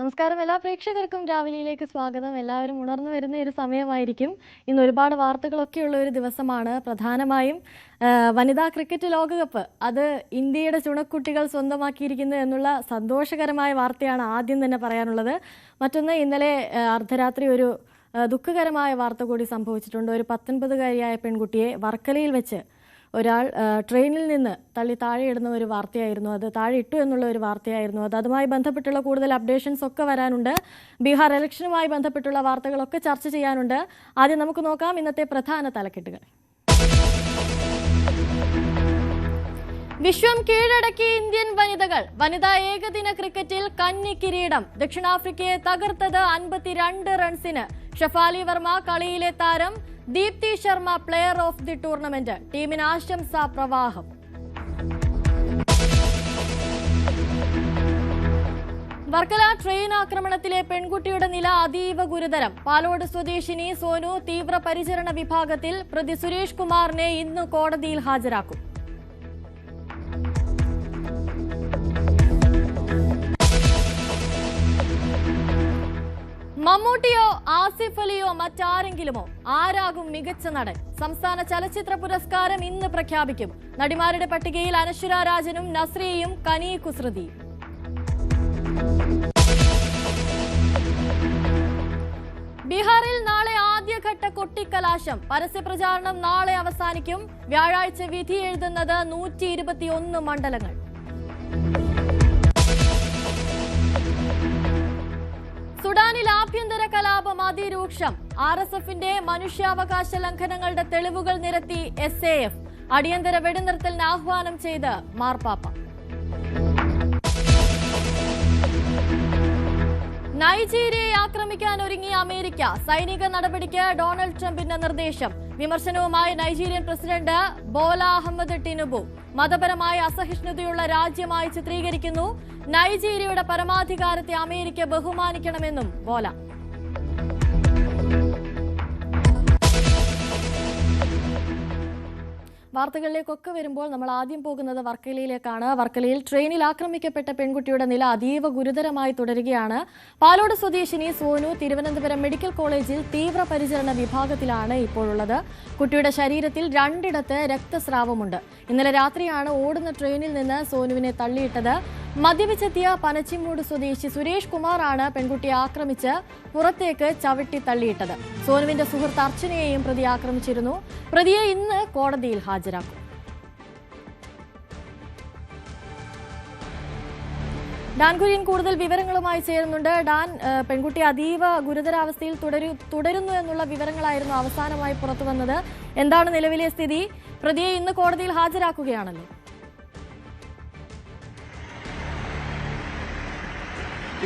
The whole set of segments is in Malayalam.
നമസ്കാരം. എല്ലാ പ്രേക്ഷകർക്കും രാവിലെയിലേക്ക് സ്വാഗതം. എല്ലാവരും ഉണർന്നു വരുന്ന ഒരു സമയമായിരിക്കും. ഇന്ന് ഒരുപാട് വാർത്തകളൊക്കെയുള്ള ഒരു ദിവസമാണ്. പ്രധാനമായും വനിതാ ക്രിക്കറ്റ് ലോകകപ്പ് അത് ഇന്ത്യയുടെ ചുണക്കുട്ടികൾ സ്വന്തമാക്കിയിരിക്കുന്നു എന്നുള്ള സന്തോഷകരമായ വാർത്തയാണ് ആദ്യം തന്നെ പറയാനുള്ളത്. മറ്റൊന്ന്, ഇന്നലെ അർദ്ധരാത്രി ഒരു ദുഃഖകരമായ വാർത്ത കൂടി സംഭവിച്ചിട്ടുണ്ട്. ഒരു 19-കാരിയായ പെൺകുട്ടിയെ വർക്കലയിൽ വെച്ച് ഒരാൾ ട്രെയിനിൽ നിന്ന് തള്ളി താഴെയിടുന്ന ഒരു വാർത്തയായിരുന്നു. അത് താഴെ ഇട്ടു എന്നുള്ള ഒരു വാർത്തയായിരുന്നു. അതുമായി ബന്ധപ്പെട്ടുള്ള കൂടുതൽ അപ്ഡേഷൻസ് ഒക്കെ വരാനുണ്ട്. ബീഹാർ ഇലക്ഷനുമായി ബന്ധപ്പെട്ടുള്ള വാർത്തകളൊക്കെ ചർച്ച ചെയ്യാനുണ്ട്. ആദ്യം നമുക്ക് നോക്കാം ഇന്നത്തെ പ്രധാന തലക്കെട്ടുകൾ. വിശ്വം കീഴടക്കി ഇന്ത്യൻ വനിതകൾ. വനിതാ ഏകദിന ക്രിക്കറ്റിൽ കന്നി കിരീടം. ദക്ഷിണാഫ്രിക്കയെ തകർത്തത് 52 റൺസിന്. ഷഫാലി വർമ്മ കളിയിലെ താരം. Deepti Sharma player of the tournament. ടീമിന് ആശംസാ പ്രവാഹം. വർക്കല ട്രെയിൻ ആക്രമണത്തിലെ പെൺകുട്ടിയുടെ നില അതീവ ഗുരുതരം. പാലോട് സ്വദേശിനി സോനു തീവ്രപരിചരണ വിഭാഗത്തിൽ. പ്രതി സുരേഷ് കുമാറിനെ ഇന്ന് കോടതിയിൽ ഹാജരാക്കും. മമ്മൂട്ടിയോ ആസിഫ് അലിയോ മറ്റാരെങ്കിലുമോ? ആരാകും മികച്ച നടൻ? സംസ്ഥാന ചലച്ചിത്ര പുരസ്കാരം ഇന്ന് പ്രഖ്യാപിക്കും. നടിമാരുടെ പട്ടികയിൽ അനശ്വര രാജനും നസ്രിയയും കനി കുസൃതിയും. ബീഹാറിൽ നാളെ ആദ്യഘട്ട കൊട്ടിക്കലാശം. പരസ്യപ്രചാരണം നാളെ അവസാനിക്കും. വ്യാഴാഴ്ച വിധി എഴുതുന്നത് 121 മണ്ഡലങ്ങൾ. സുഡാനിൽ ആഭ്യന്തര കലാപം അതിരൂക്ഷം. RSFന്റെ മനുഷ്യാവകാശ ലംഘനങ്ങളുടെ തെളിവുകൾ നിരത്തി SAF. അടിയന്തര വെടിനിർത്തലിന് ആഹ്വാനം ചെയ്ത് മാർപ്പാപ്പ. നൈജീരിയയെ ആക്രമിക്കാൻ ഒരുങ്ങി അമേരിക്ക. സൈനിക നടപടിക്ക് ഡൊണാൾഡ് ട്രംപിന്റെ നിർദ്ദേശം. വിമർശനവുമായി Nigerian president Bola Ahmed Tinubu. മതപരമായ അസഹിഷ്ണുതയുള്ള രാജ്യമായി ചിത്രീകരിക്കുന്നു. നൈജീരിയയുടെ പരമാധികാരത്തെ അമേരിക്ക ബഹുമാനിക്കണമെന്നും ബോല. വാർത്തകളിലേക്കൊക്കെ വരുമ്പോൾ നമ്മൾ ആദ്യം പോകുന്നത് വർക്കലയിലേക്കാണ്. വർക്കലയിൽ ട്രെയിനിൽ ആക്രമിക്കപ്പെട്ട പെൺകുട്ടിയുടെ നില അതീവ ഗുരുതരമായി തുടരുകയാണ്. പാലോട് സ്വദേശിനി സോനു തിരുവനന്തപുരം മെഡിക്കൽ കോളേജിൽ തീവ്രപരിചരണ വിഭാഗത്തിലാണ് ഇപ്പോഴുള്ളത്. കുട്ടിയുടെ ശരീരത്തിൽ 2 രക്തസ്രാവമുണ്ട്. ഇന്നലെ രാത്രിയാണ് ഓടുന്ന ട്രെയിനിൽ നിന്ന് സോനുവിനെ തള്ളിയിട്ടത്. മദ്യപിച്ചെത്തിയ പനച്ചിമൂട് സ്വദേശി സുരേഷ് കുമാറാണ് പെൺകുട്ടിയെ ആക്രമിച്ച് പുറത്തേക്ക് ചവിട്ടി തള്ളിയിട്ടത്. സോനുവിന്റെ സുഹൃത്ത് അർച്ചനയെയും പ്രതി ആക്രമിച്ചിരുന്നു. പ്രതിയെ ഇന്ന് കോടതിയിൽ ഹാജരാക്കും. ഡാൻ കുര്യൻ കൂടുതൽ വിവരങ്ങളുമായി ചേരുന്നുണ്ട്. ഡാൻ, പെൺകുട്ടി അതീവ ഗുരുതരാവസ്ഥയിൽ തുടരുന്നു എന്നുള്ള വിവരങ്ങളായിരുന്നു അവസാനമായി പുറത്തുവന്നത്. എന്താണ് നിലവിലെ സ്ഥിതി? പ്രതിയെ ഇന്ന് കോടതിയിൽ ഹാജരാക്കുകയാണല്ലോ.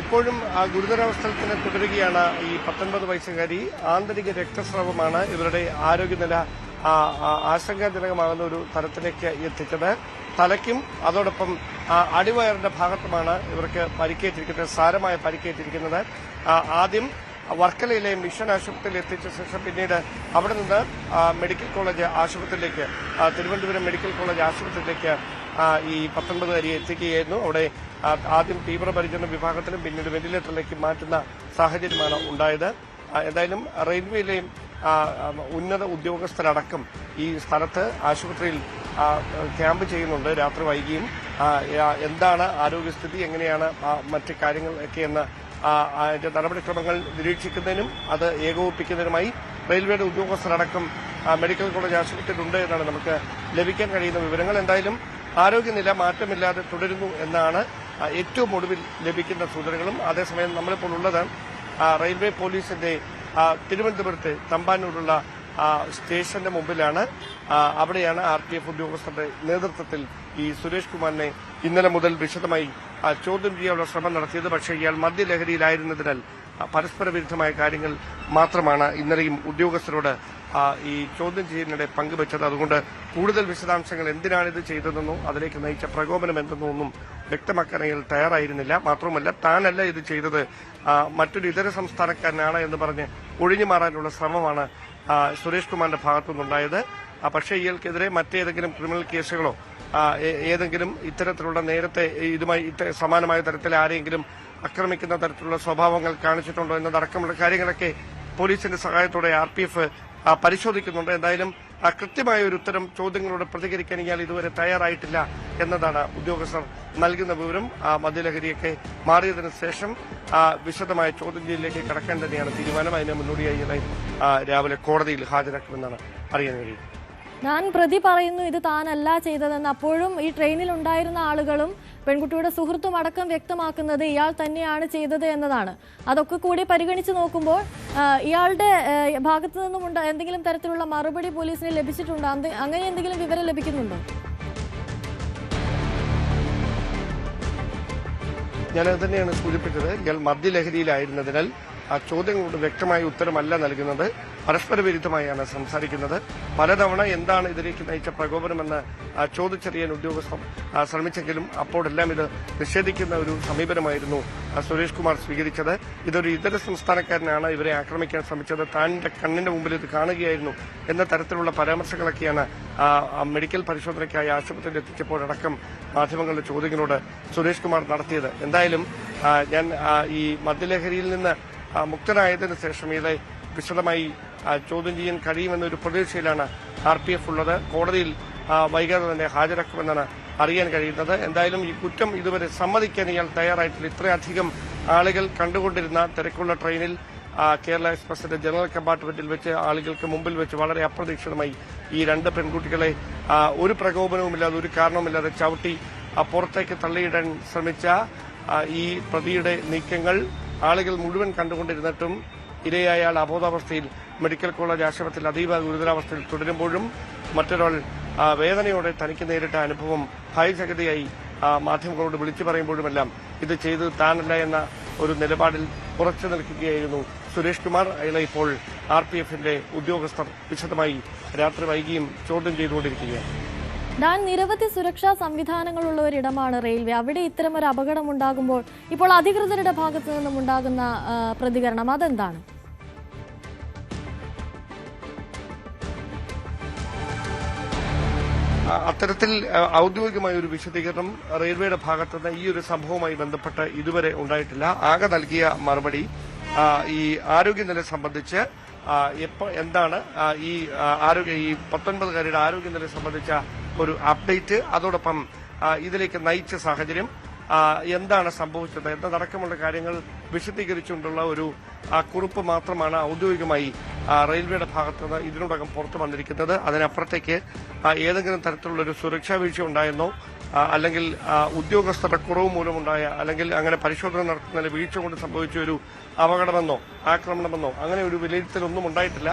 ഇപ്പോഴും ഗുരുതരാവസ്ഥയിൽ തന്നെ തുടരുകയാണ് ഈ 19 വയസ്സുകാരി. ആന്തരിക രക്തസ്രാവമാണ് ഇവരുടെ ആരോഗ്യനില ആശങ്കാജനകമാകുന്ന ഒരു തലത്തിലേക്ക് എത്തിച്ചത്. തലയ്ക്കും അതോടൊപ്പം അടിവയറിന്റെ ഭാഗത്തുമാണ് ഇവർക്ക് പരിക്കേറ്റിരിക്കുന്നത്, സാരമായ പരിക്കേറ്റിരിക്കുന്നത്. ആദ്യം വർക്കലയിലെ മിഷൻ ആശുപത്രിയിൽ എത്തിച്ച ശേഷം പിന്നീട് അവിടെ നിന്ന് മെഡിക്കൽ കോളേജ് ആശുപത്രിയിലേക്ക്, തിരുവനന്തപുരം മെഡിക്കൽ കോളേജ് ആശുപത്രിയിലേക്ക് ഈ 19-കാരിയെ എത്തിക്കുകയായിരുന്നു. അവിടെ ആദ്യം തീവ്രപരിചരണ വിഭാഗത്തിലും പിന്നീട് വെന്റിലേറ്ററിലേക്ക് മാറ്റുന്ന സാഹചര്യമാണ് ഉണ്ടായത്. എന്തായാലും റെയിൽവേയിലെയും ഉന്നത ഉദ്യോഗസ്ഥരടക്കം ഈ സ്ഥലത്ത് ആശുപത്രിയിൽ ക്യാമ്പ് ചെയ്യുന്നുണ്ട്. രാത്രി വൈകിയും എന്താണ് ആരോഗ്യസ്ഥിതി, എങ്ങനെയാണ് മറ്റ് കാര്യങ്ങളൊക്കെയെന്ന് അതിന്റെ നടപടിക്രമങ്ങൾ നിരീക്ഷിക്കുന്നതിനും അത് ഏകോപിപ്പിക്കുന്നതിനുമായി റെയിൽവേയുടെ ഉദ്യോഗസ്ഥരടക്കം മെഡിക്കൽ കോളേജ് ആശുപത്രിയിലുണ്ട് എന്നാണ് നമുക്ക് ലഭിക്കാൻ കഴിയുന്ന വിവരങ്ങൾ. എന്തായാലും ആരോഗ്യനില മാറ്റമില്ലാതെ തുടരുന്നു എന്നാണ് ഏറ്റവും ഒടുവിൽ ലഭിക്കുന്ന സൂചനകളും. അതേസമയം നമ്മളിപ്പോൾ ഉള്ളത് റെയിൽവേ പോലീസിന്റെ തിരുവനന്തപുരത്ത് തമ്പാനൂരുള്ള സ്റ്റേഷന്റെ മുമ്പിലാണ്. അവിടെയാണ് RPF ഉദ്യോഗസ്ഥരുടെ നേതൃത്വത്തിൽ ഈ സുരേഷ് കുമാറിനെ ഇന്നലെ മുതൽ വിശദമായി ചോദ്യം ചെയ്യാനുള്ള ശ്രമം നടത്തിയത്. പക്ഷേ ഇയാൾ മദ്യലഹരിയിലായിരുന്നതിനാൽ പരസ്പര വിരുദ്ധമായ കാര്യങ്ങൾ മാത്രമാണ് ഇന്നലെയും ഉദ്യോഗസ്ഥരോട് ഈ ചോദ്യം ചെയ്യലിനിടെ പങ്കുവച്ചത്. അതുകൊണ്ട് കൂടുതൽ വിശദാംശങ്ങൾ എന്തിനാണിത് ചെയ്തതെന്നോ അതിലേക്ക് നയിച്ച പ്രകോപനം എന്തെന്നോ ഒന്നും വ്യക്തമാക്കാൻ അയാൾ തയ്യാറായിരുന്നില്ല. മാത്രവുമല്ല, താനല്ല ഇത് ചെയ്തത്, മറ്റൊരു ഇതര സംസ്ഥാനക്കാരനാണ് എന്ന് പറഞ്ഞ് ഒഴിഞ്ഞു മാറാനുള്ള ശ്രമമാണ് സുരേഷ് കുമാറിന്റെ ഭാഗത്തുനിന്നുണ്ടായത്. പക്ഷേ ഇയാൾക്കെതിരെ മറ്റേതെങ്കിലും ക്രിമിനൽ കേസുകളോ ഏതെങ്കിലും ഇത്തരത്തിലുള്ള നേരത്തെ ഇതുമായി സമാനമായ തരത്തിൽ ആരെങ്കിലും ആക്രമിക്കുന്ന തരത്തിലുള്ള സ്വഭാവങ്ങൾ കാണിച്ചിട്ടുണ്ടോ എന്നതടക്കമുള്ള കാര്യങ്ങളൊക്കെ പോലീസിന്റെ സഹായത്തോടെ RPF പരിശോധിക്കുന്നുണ്ട്. എന്തായാലും കൃത്യമായ ഒരു ഉത്തരം ചോദ്യങ്ങളോട് പ്രതികരിക്കാൻ ഇയാൾ ഇതുവരെ തയ്യാറായിട്ടില്ല എന്നതാണ് ഉദ്യോഗസ്ഥർ നൽകുന്ന വിവരം. മദ്യലഹരിയൊക്കെ മാറിയതിനു ശേഷം വിശദമായ ചോദ്യം ചെയ്യലിലേക്ക് കടക്കാൻ തന്നെയാണ് തീരുമാനം. അതിന് മുന്നോടിയായി രാവിലെ കോടതിയിൽ ഹാജരാക്കുമെന്നാണ് അറിയാൻ കഴിയുന്നത്. ഞാൻ പ്രതി പറയുന്നു ഇത് താനല്ല ചെയ്തതെന്ന്. അപ്പോഴും ഈ ട്രെയിനിൽ ഉണ്ടായിരുന്ന ആളുകളും പെൺകുട്ടിയുടെ സുഹൃത്തും അടക്കം വ്യക്തമാക്കുന്നത് ഇയാൾ തന്നെയാണ് ചെയ്തത് എന്നതാണ്. അതൊക്കെ കൂടി പരിഗണിച്ച് നോക്കുമ്പോൾ ഇയാളുടെ ഭാഗത്തു നിന്നും എന്തെങ്കിലും തരത്തിലുള്ള മറുപടി പോലീസിന് ലഭിച്ചിട്ടുണ്ടോ? അങ്ങനെ എന്തെങ്കിലും വിവരം ലഭിക്കുന്നുണ്ടോ? ഞാനത് തന്നെയാണ് സൂചിപ്പിച്ചത്. ഇയാൾ മദ്യലഹരിയിലായിരുന്നതിനാൽ ചോദ്യങ്ങളോട് വ്യക്തമായ ഉത്തരമല്ല നൽകുന്നത്, പരസ്പര വിരുദ്ധമായാണ് സംസാരിക്കുന്നത്. പലതവണ എന്താണ് ഇതിലേക്ക് നയിച്ച പ്രകോപനമെന്ന് ചോദിച്ചറിയാൻ ഉദ്യോഗസ്ഥർ ശ്രമിച്ചെങ്കിലും അപ്പോഴെല്ലാം ഇത് നിഷേധിക്കുന്ന ഒരു സമീപനമായിരുന്നു സുരേഷ് കുമാർ സ്വീകരിച്ചത്. ഇതൊരു ഇതര സംസ്ഥാനക്കാരനാണ് ഇവരെ ആക്രമിക്കാൻ ശ്രമിച്ചത്, താൻ്റെ കണ്ണിന്റെ മുമ്പിൽ ഇത് കാണുകയായിരുന്നു എന്ന തരത്തിലുള്ള പരാമർശങ്ങളൊക്കെയാണ് മെഡിക്കൽ പരിശോധനയ്ക്കായി ആശുപത്രിയിൽ എത്തിച്ചപ്പോഴടക്കം മാധ്യമങ്ങളുടെ ചോദ്യങ്ങളോട് സുരേഷ് കുമാർ നടത്തിയത്. എന്തായാലും ഞാൻ ഈ മദ്യലഹരിയിൽ നിന്ന് മുക്തനായതിനു ശേഷം ഇയാളെ വിശദമായി ചോദ്യം ചെയ്യാൻ കഴിയുമെന്നൊരു പ്രതീക്ഷയിലാണ് RPF ഉള്ളത്. കോടതിയിൽ വൈകാതെ തന്നെ ഹാജരാക്കുമെന്നാണ് അറിയാൻ കഴിയുന്നത്. എന്തായാലും ഈ കുറ്റം ഇതുവരെ സമ്മതിക്കാൻ ഇയാൾ തയ്യാറായിട്ടില്ല. ഇത്രയധികം ആളുകൾ കണ്ടുകൊണ്ടിരുന്ന തിരക്കുള്ള ട്രെയിനിൽ കേരള എക്സ്പ്രസിന്റെ ജനറൽ കമ്പാർട്ട്മെന്റിൽ വെച്ച് ആളുകൾക്ക് മുമ്പിൽ വെച്ച് വളരെ അപ്രതീക്ഷിതമായി ഈ രണ്ട് പെൺകുട്ടികളെ ഒരു പ്രകോപനവുമില്ലാതെ ഒരു കാരണവുമില്ലാതെ ചവിട്ടി പുറത്തേക്ക് തള്ളിയിടാൻ ശ്രമിച്ച ഈ പ്രതിയുടെ നീക്കങ്ങൾ ആളുകൾ മുഴുവൻ കണ്ടുകൊണ്ടിരുന്നിട്ടും ഇരയായ ആൾ അബോധാവസ്ഥയിൽ മെഡിക്കൽ കോളേജ് ആശുപത്രിയിൽ അതീവ ഗുരുതരാവസ്ഥയിൽ തുടരുമ്പോഴും മറ്റൊരാൾ വേദനയോടെ തനിക്ക് നേരിട്ട അനുഭവം ഭയചകിതയായി മാധ്യമങ്ങളോട് വിളിച്ചു പറയുമ്പോഴുമെല്ലാം ഇത് ചെയ്തത് താനല്ല എന്ന ഒരു നിലപാടിൽ ഉറച്ചു നിൽക്കുകയായിരുന്നു സുരേഷ് കുമാർ. അയാളെ ഇപ്പോൾ RPFന്റെ ഉദ്യോഗസ്ഥർ വിശദമായി രാത്രി വൈകിയും ചോദ്യം ചെയ്തുകൊണ്ടിരിക്കുകയാണ്. ഞാൻ നിരവധി സുരക്ഷാ സംവിധാനങ്ങളുള്ള ഒരിടമാണ് റെയിൽവേ. അവിടെ ഇത്തരം ഒരു അപകടം ഉണ്ടാകുമ്പോൾ ഇപ്പോൾ അധികൃതരുടെ ഭാഗത്തു നിന്നും ഉണ്ടാകുന്ന പ്രതികരണം അതെന്താണ്? അത്തരത്തിൽ ഔദ്യോഗികമായ ഒരു വിശദീകരണം റെയിൽവേയുടെ ഭാഗത്തുനിന്ന് ഈ ഒരു സംഭവവുമായി ബന്ധപ്പെട്ട് ഇതുവരെ ഉണ്ടായിട്ടില്ല. ആകെ നൽകിയ മറുപടി ഈ ആരോഗ്യനില സംബന്ധിച്ച് എന്താണ് ഈ 19-കാരിയുടെ ആരോഗ്യനില സംബന്ധിച്ച ഒരു അപ്ഡേറ്റ്, അതോടൊപ്പം ഇതിലേക്ക് നയിച്ച സാഹചര്യം, എന്താണ് സംഭവിച്ചത് എന്നതടക്കമുള്ള കാര്യങ്ങൾ വിശദീകരിച്ചുകൊണ്ടുള്ള ഒരു കുറിപ്പ് മാത്രമാണ് ഔദ്യോഗികമായി റെയിൽവേയുടെ ഭാഗത്തുനിന്ന് ഇതിനോടകം പുറത്തു വന്നിരിക്കുന്നത്. അതിനപ്പുറത്തേക്ക് ഏതെങ്കിലും തരത്തിലുള്ള ഒരു സുരക്ഷാ വീഴ്ച ഉണ്ടായെന്നോ അല്ലെങ്കിൽ ഉദ്യോഗസ്ഥരുടെ കുറവ് മൂലമുണ്ടായ അല്ലെങ്കിൽ അങ്ങനെ പരിശോധന നടത്തുന്നതിൽ വീഴ്ച കൊണ്ട് സംഭവിച്ച ഒരു അപകടമെന്നോ ആക്രമണമെന്നോ അങ്ങനെ ഒരു വിലയിരുത്തലൊന്നും ഉണ്ടായിട്ടില്ല.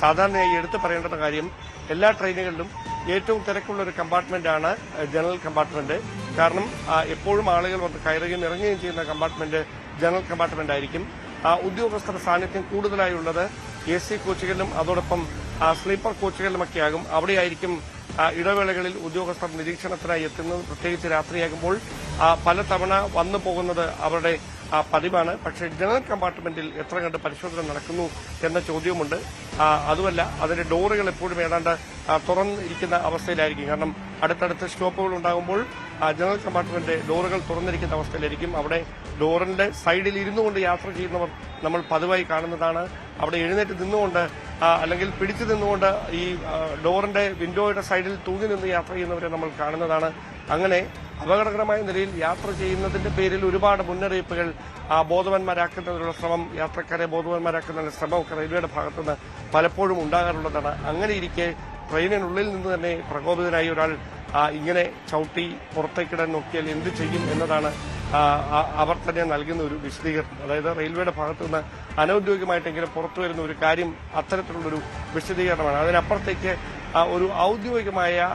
സാധാരണയായി എടുത്തു പറയേണ്ട കാര്യം, എല്ലാ ട്രെയിനുകളിലും ഏറ്റവും തിരക്കുള്ള ഒരു കമ്പാർട്ട്മെന്റാണ് ജനറൽ കമ്പാർട്ട്മെന്റ്. കാരണം എപ്പോഴും ആളുകൾ വന്ന് കയറുകയും ഇറങ്ങുകയും ചെയ്യുന്ന കമ്പാർട്ട്മെന്റ് ജനറൽ കമ്പാർട്ട്മെന്റ് ആയിരിക്കും. ഉദ്യോഗസ്ഥരുടെ സാന്നിധ്യം കൂടുതലായുള്ളത് AC കോച്ചുകളിലും അതോടൊപ്പം സ്ലീപ്പർ കോച്ചുകളിലുമൊക്കെയാകും. അവിടെയായിരിക്കും ഇടവേളകളിൽ ഉദ്യോഗസ്ഥർ നിരീക്ഷണത്തിനായി എത്തുന്നത്. പ്രത്യേകിച്ച് രാത്രിയാകുമ്പോൾ പലതവണ വന്നു പോകുന്നത് അവരുടെ പതിവാണ്. പക്ഷേ ജനറൽ കമ്പാർട്ട്മെന്റിൽ എത്ര കണ്ട് പരിശോധന നടക്കുന്നു എന്ന ചോദ്യവുമുണ്ട്. അതുമല്ല, അതിന്റെ ഡോറുകൾ എപ്പോഴും ഏതാണ്ട് തുറന്നിരിക്കുന്ന അവസ്ഥയിലായിരിക്കും. കാരണം അടുത്തടുത്ത് സ്റ്റോപ്പുകൾ ഉണ്ടാകുമ്പോൾ ജനറൽ കമ്പാർട്ട്മെന്റ് ഡോറുകൾ തുറന്നിരിക്കുന്ന അവസ്ഥയിലായിരിക്കും. അവിടെ ഡോറിന്റെ സൈഡിൽ ഇരുന്നുകൊണ്ട് യാത്ര ചെയ്യുന്നവർ നമ്മൾ പതിവായി കാണുന്നതാണ്. അവിടെ എഴുന്നേറ്റ് നിന്നുകൊണ്ട് അല്ലെങ്കിൽ പിടിച്ചു നിന്നുകൊണ്ട് ഈ ഡോറിന്റെ വിൻഡോയുടെ സൈഡിൽ തൂങ്ങി നിന്ന് യാത്ര ചെയ്യുന്നവരെ നമ്മൾ കാണുന്നതാണ്. അങ്ങനെ അപകടകരമായ നിലയിൽ യാത്ര ചെയ്യുന്നതിന്റെ പേരിൽ ഒരുപാട് മുന്നറിയിപ്പുകൾ ബോധവാന്മാരാക്കുന്നതിനുള്ള ശ്രമം, യാത്രക്കാരെ ബോധവാന്മാരാക്കുന്നതിനുള്ള ശ്രമമൊക്കെ റെയിൽവേയുടെ ഭാഗത്തുനിന്ന് പലപ്പോഴും ഉണ്ടാകാറുള്ളതാണ്. അങ്ങനെ ഇരിക്കെ ട്രെയിനിനുള്ളിൽ നിന്ന് തന്നെ പ്രകോപിതനായി ഒരാൾ ഇങ്ങനെ ചവിട്ടി പുറത്തേക്കിടാൻ നോക്കിയാൽ എന്ത് ചെയ്യും എന്നതാണ് അവർ തന്നെ നൽകുന്ന ഒരു വിശദീകരണം. അതായത് റെയിൽവേയുടെ ഭാഗത്തുനിന്ന് അനൌദ്യോഗികമായിട്ടെങ്കിലും പുറത്തു വരുന്ന ഒരു കാര്യം അത്തരത്തിലുള്ളൊരു വിശദീകരണമാണ്. അതിനപ്പുറത്തേക്ക് ഒരു ഔദ്യോഗികമായ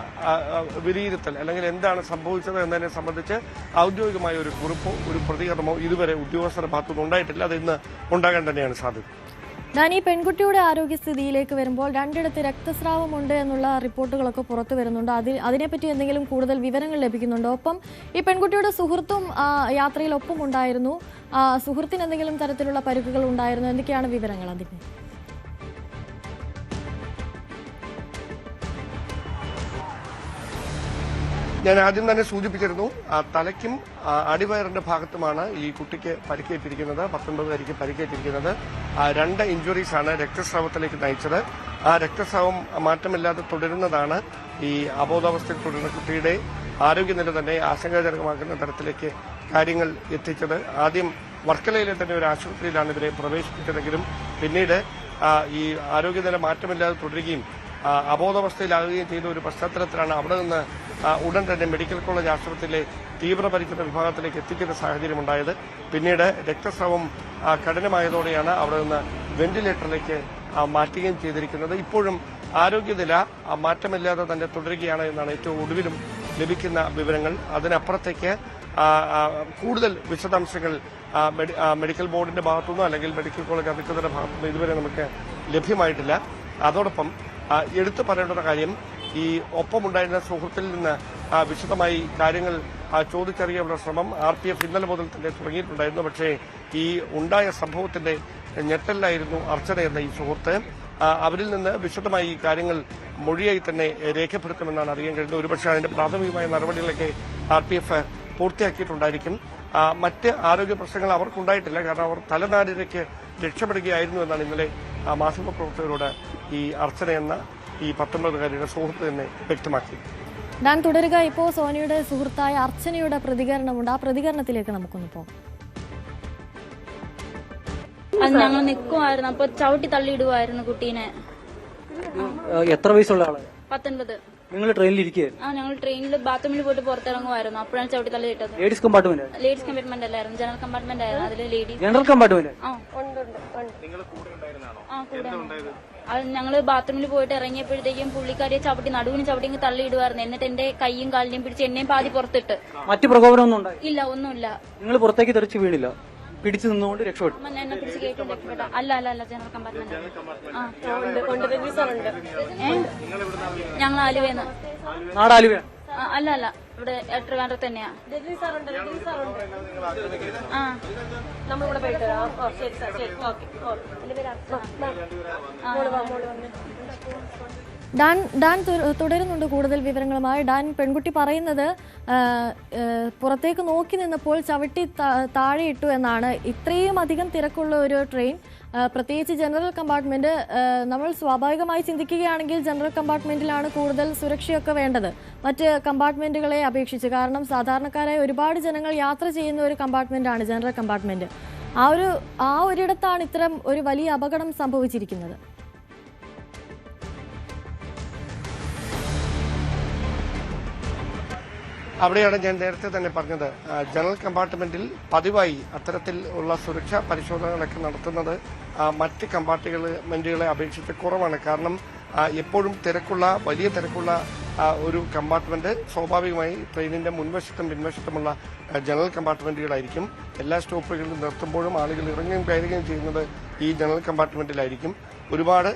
വിലയിരുത്തൽ അല്ലെങ്കിൽ എന്താണ് സംഭവിച്ചത് എന്നതിനെ സംബന്ധിച്ച് ഔദ്യോഗികമായ ഒരു കുറിപ്പോ ഒരു പ്രതികരണമോ ഇതുവരെ ഉദ്യോഗസ്ഥരുടെ ഭാഗത്തുനിന്ന് ഉണ്ടായിട്ടില്ല. അത് ഇന്ന് ഉണ്ടാകാൻ തന്നെയാണ് സാധ്യത. ഞാൻ ഈ പെൺകുട്ടിയുടെ ആരോഗ്യസ്ഥിതിയിലേക്ക് വരുമ്പോൾ രണ്ടിടത്ത് രക്തസ്രാവമുണ്ട് എന്നുള്ള റിപ്പോർട്ടുകളൊക്കെ പുറത്തു വരുന്നുണ്ട്. അതിനെപ്പറ്റി എന്തെങ്കിലും കൂടുതൽ വിവരങ്ങൾ ലഭിക്കുന്നുണ്ടോ? ഒപ്പം ഈ പെൺകുട്ടിയുടെ സുഹൃത്തും യാത്രയിൽ ഒപ്പം ഉണ്ടായിരുന്നു. സുഹൃത്തിന് എന്തെങ്കിലും തരത്തിലുള്ള പരിക്കുകൾ ഉണ്ടായിരുന്നു? എന്തൊക്കെയാണ് വിവരങ്ങൾ അതിന്? ഞാൻ ആദ്യം തന്നെ സൂചിപ്പിച്ചിരുന്നു, തലയ്ക്കും അടിവയറിന്റെ ഭാഗത്തുമാണ് ഈ കുട്ടിക്ക് പരിക്കേറ്റിരിക്കുന്നത്. 19-കാരിക്ക് പരിക്കേറ്റിരിക്കുന്നത്. 2 ഇഞ്ചുറീസ് ആണ് രക്തസ്രാവത്തിലേക്ക് നയിച്ചത്. ആ രക്തസ്രാവം മാറ്റമില്ലാതെ തുടരുന്നതാണ് ഈ അബോധാവസ്ഥയിൽ തുടരുന്ന കുട്ടിയുടെ ആരോഗ്യനില തന്നെ ആശങ്കാജനകമാക്കുന്ന തരത്തിലേക്ക് കാര്യങ്ങൾ എത്തിച്ചത്. ആദ്യം വർക്കലയിലെ തന്നെ ഒരു ആശുപത്രിയിലാണ് ഇവരെ പ്രവേശിപ്പിച്ചതെങ്കിലും പിന്നീട് ഈ ആരോഗ്യനില മാറ്റമില്ലാതെ തുടരുകയും അബോധാവസ്ഥയിലാകുകയും ചെയ്ത ഒരു പശ്ചാത്തലത്തിലാണ് അവിടെ നിന്ന് ഉടൻ തന്നെ മെഡിക്കൽ കോളേജ് ആശുപത്രിയിലെ തീവ്രപരിചരണ വിഭാഗത്തിലേക്ക് എത്തിക്കുന്ന സാഹചര്യമുണ്ടായത്. പിന്നീട് രക്തസ്രാവം കഠിനമായതോടെയാണ് അവിടെ നിന്ന് വെന്റിലേറ്ററിലേക്ക് മാറ്റുകയും ചെയ്തിരിക്കുന്നത്. ഇപ്പോഴും ആരോഗ്യനില മാറ്റമില്ലാതെ തന്നെ തുടരുകയാണ് എന്നാണ് ഏറ്റവും ഒടുവിലും ലഭിക്കുന്ന വിവരങ്ങൾ. അതിനപ്പുറത്തേക്ക് കൂടുതൽ വിശദാംശങ്ങൾ മെഡിക്കൽ ബോർഡിന്റെ ഭാഗത്തുനിന്നോ അല്ലെങ്കിൽ മെഡിക്കൽ കോളേജ് അധികൃതരുടെ ഭാഗത്തുനിന്നോ ഇതുവരെ നമുക്ക് ലഭ്യമായിട്ടില്ല. അതോടൊപ്പം എടുത്തു പറയേണ്ട കാര്യം, ഈ ഒപ്പമുണ്ടായിരുന്ന സുഹൃത്തിൽ നിന്ന് വിശദമായി കാര്യങ്ങൾ ചോദിച്ചറിയാനുള്ള ശ്രമം RPF ഇന്നലെ മുതൽ തന്നെ തുടങ്ങിയിട്ടുണ്ടായിരുന്നു. പക്ഷേ ഈ ഉണ്ടായ സംഭവത്തിന്റെ ഞെട്ടലിലായിരുന്നു അർച്ചന എന്ന ഈ സുഹൃത്ത്. അവരിൽ നിന്ന് വിശദമായി ഈ കാര്യങ്ങൾ മൊഴിയായി തന്നെ രേഖപ്പെടുത്തുമെന്നാണ് അറിയാൻ കഴിയുന്നത്. ഒരുപക്ഷെ അതിന്റെ പ്രാഥമികമായ നടപടികളൊക്കെ RPF പൂർത്തിയാക്കിയിട്ടുണ്ടായിരിക്കും. മറ്റ് ആരോഗ്യ പ്രശ്നങ്ങൾ അവർക്കുണ്ടായിട്ടില്ല. കാരണം അവർ തലനാരിഴയ്ക്ക് രക്ഷപ്പെടുകയായിരുന്നു എന്നാണ് ഇന്നലെ മാധ്യമപ്രവർത്തകരോട് ഈ അർച്ചന എന്ന ഈ 19-കാരിയുടെ സുഹൃത്ത് തന്നെ വ്യക്തമാക്കി. ഞാൻ തുടരുക. ഇപ്പോൾ സോനിയുടെ സുഹൃത്തായ അർച്ചനയുടെ പ്രതികരണമുണ്ട്. ആ പ്രതികരണത്തിലേക്ക് നമുക്കൊന്ന് പോകാം. ഞങ്ങൾ നിൽക്കുമായിരുന്നു, അപ്പൊ ചവിട്ടി തള്ളിയിടുവായിരുന്നു കുട്ടീനെ. എത്ര വയസ്സുള്ള ആള്? 19. നിങ്ങൾ ട്രെയിനിൽ ഇരിക്കുകയായിരുന്നു? ഞങ്ങൾ ട്രെയിനിൽ ബാത്റൂമിൽ പോയിട്ട് പുറത്തിറങ്ങുമായിരുന്നു. അപ്പോഴാണ് ചവിട്ടി തള്ളിയിട്ടത്. Ladies compartment? ലേഡീസ് കമ്പാർട്ട്മെന്റ് അല്ലായിരുന്നു, ജനറൽ കമ്പാർട്ട്മെന്റ് ആയിരുന്നു. അതിൽ ലേഡീസ്. General compartment? അത് ഞങ്ങള് ബാത്റൂമിൽ പോയിട്ട് ഇറങ്ങിയപ്പോഴത്തേക്കും പുള്ളിക്കാരിയെ ചവിട്ടി നടുവിന് ചവിട്ടി തള്ളിയിടുവായിരുന്നു. എന്നിട്ട് എന്റെ കൈയും കാലിനെയും പിടിച്ച് എന്നെയും പാതി പുറത്തിട്ട്. മറ്റു പ്രകോപനമൊന്നും ഉണ്ടായി? ഇല്ല, ഒന്നുമില്ല. നിങ്ങൾ പുറത്തേക്ക് തെറിച്ച് വീണില്ല? പിടിച്ചു നിന്നുകൊണ്ട് രക്ഷപ്പെട്ടു? എന്നെ പിടിച്ച് കയറ്റി രക്ഷപ്പെട്ട. അല്ല, ജനറൽ കമ്പാർട്ട്മെന്റ്. ഞങ്ങൾ ആലുവേന്ന്. നാട് ആലുവ? അല്ല, ഇവിടെ ട്രിവാൻഡ്രത്ത് തന്നെയാ. ഡാൻ തുടരുന്നുണ്ട് കൂടുതൽ വിവരങ്ങളുമായി. ഡാൻ, പെൺകുട്ടി പറയുന്നത് പുറത്തേക്ക് നോക്കി നിന്നപ്പോൾ ചവിട്ടി താഴെയിട്ടു എന്നാണ്. ഇത്രയും അധികം തിരക്കുള്ള ഒരു ട്രെയിൻ, പ്രത്യേകിച്ച് ജനറൽ കമ്പാർട്ട്മെന്റ്, നമ്മൾ സ്വാഭാവികമായി ചിന്തിക്കുകയാണെങ്കിൽ ജനറൽ കമ്പാർട്ട്മെന്റിലാണ് കൂടുതൽ സുരക്ഷയൊക്കെ വേണ്ടത് മറ്റ് കമ്പാർട്ട്മെന്റുകളെ അപേക്ഷിച്ച്. കാരണം സാധാരണക്കാരായ ഒരുപാട് ജനങ്ങൾ യാത്ര ചെയ്യുന്ന ഒരു കമ്പാർട്ട്മെന്റാണ് ജനറൽ കമ്പാർട്ട്മെന്റ്. ആ ഒരിടത്താണ് ഇത്തരം ഒരു വലിയ അപകടം സംഭവിച്ചിരിക്കുന്നത്. അവിടെയാണ് ഞാൻ നേരത്തെ തന്നെ പറഞ്ഞത്, ജനറൽ കമ്പാർട്ട്മെന്റിൽ പതിവായി അത്തരത്തിൽ ഉള്ള സുരക്ഷാ പരിശോധനകളൊക്കെ നടത്തുന്നത് മറ്റ് കമ്പാർട്ട്മെന്റുകളെ അപേക്ഷിച്ച് കുറവാണ്. കാരണം എപ്പോഴും വലിയ തിരക്കുള്ള ഒരു കമ്പാർട്ട്മെന്റ് സ്വാഭാവികമായി ട്രെയിനിന്റെ മുൻവശത്തും പിൻവശത്തുമുള്ള ജനറൽ കമ്പാർട്ട്മെന്റുകളായിരിക്കും. എല്ലാ സ്റ്റോപ്പുകളിലും നിർത്തുമ്പോഴും ആളുകൾ ഇറങ്ങുകയും കയറുകയും ചെയ്യുന്നത് ഈ ജനറൽ കമ്പാർട്ട്മെന്റിലായിരിക്കും. ഒരുപാട്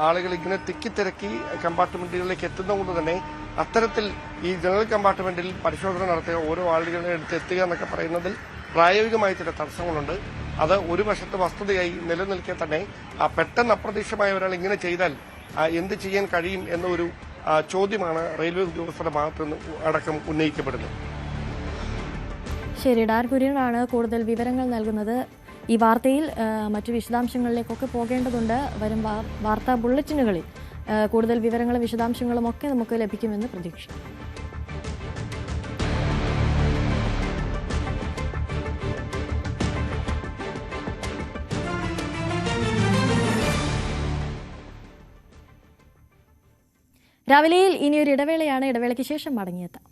ആളുകൾ ഇങ്ങനെ തിക്കിത്തിരക്കി കമ്പാർട്ട്മെന്റുകളിലേക്ക് എത്തുന്നതുകൊണ്ട് തന്നെ അത്തരത്തിൽ ഈ ജനറൽ കമ്പാർട്ട്മെന്റിൽ പരിശോധന നടത്തുക, ഓരോ ആളുകളെ എടുത്ത് എത്തുക എന്നൊക്കെ പറയുന്നതിൽ പ്രായോഗികമായ ചില തടസ്സങ്ങളുണ്ട്. അത് ഒരു വശത്ത് വസ്തുതയായി നിലനിൽക്കെ തന്നെ പെട്ടെന്ന് അപ്രതീക്ഷിതമായ ഒരാൾ ഇങ്ങനെ ചെയ്താൽ എന്ത് ചെയ്യാൻ കഴിയും എന്നൊരു ചോദ്യമാണ് റെയിൽവേ ഉദ്യോഗസ്ഥരുടെ ഭാഗത്തു നിന്ന് അടക്കം ഉന്നയിക്കപ്പെടുന്നത്. ശരി, ഡാൻ കുര്യനാണ് കൂടുതൽ വിവരങ്ങൾ നൽകുന്നത്. ഈ വാർത്തയിൽ മറ്റു വിശദാംശങ്ങളിലേക്കൊക്കെ പോകേണ്ടതുണ്ട്. വരും വാർത്താ ബുള്ളറ്റിനുകളിൽ കൂടുതൽ വിവരങ്ങളും വിശദാംശങ്ങളും ഒക്കെ നമുക്ക് ലഭിക്കുമെന്ന് പ്രതീക്ഷിക്കുന്നു. രാവിലെയിൽ ഇനിയൊരു ഇടവേളയാണ്. ഇടവേളയ്ക്ക് ശേഷം മടങ്ങിയെത്താം.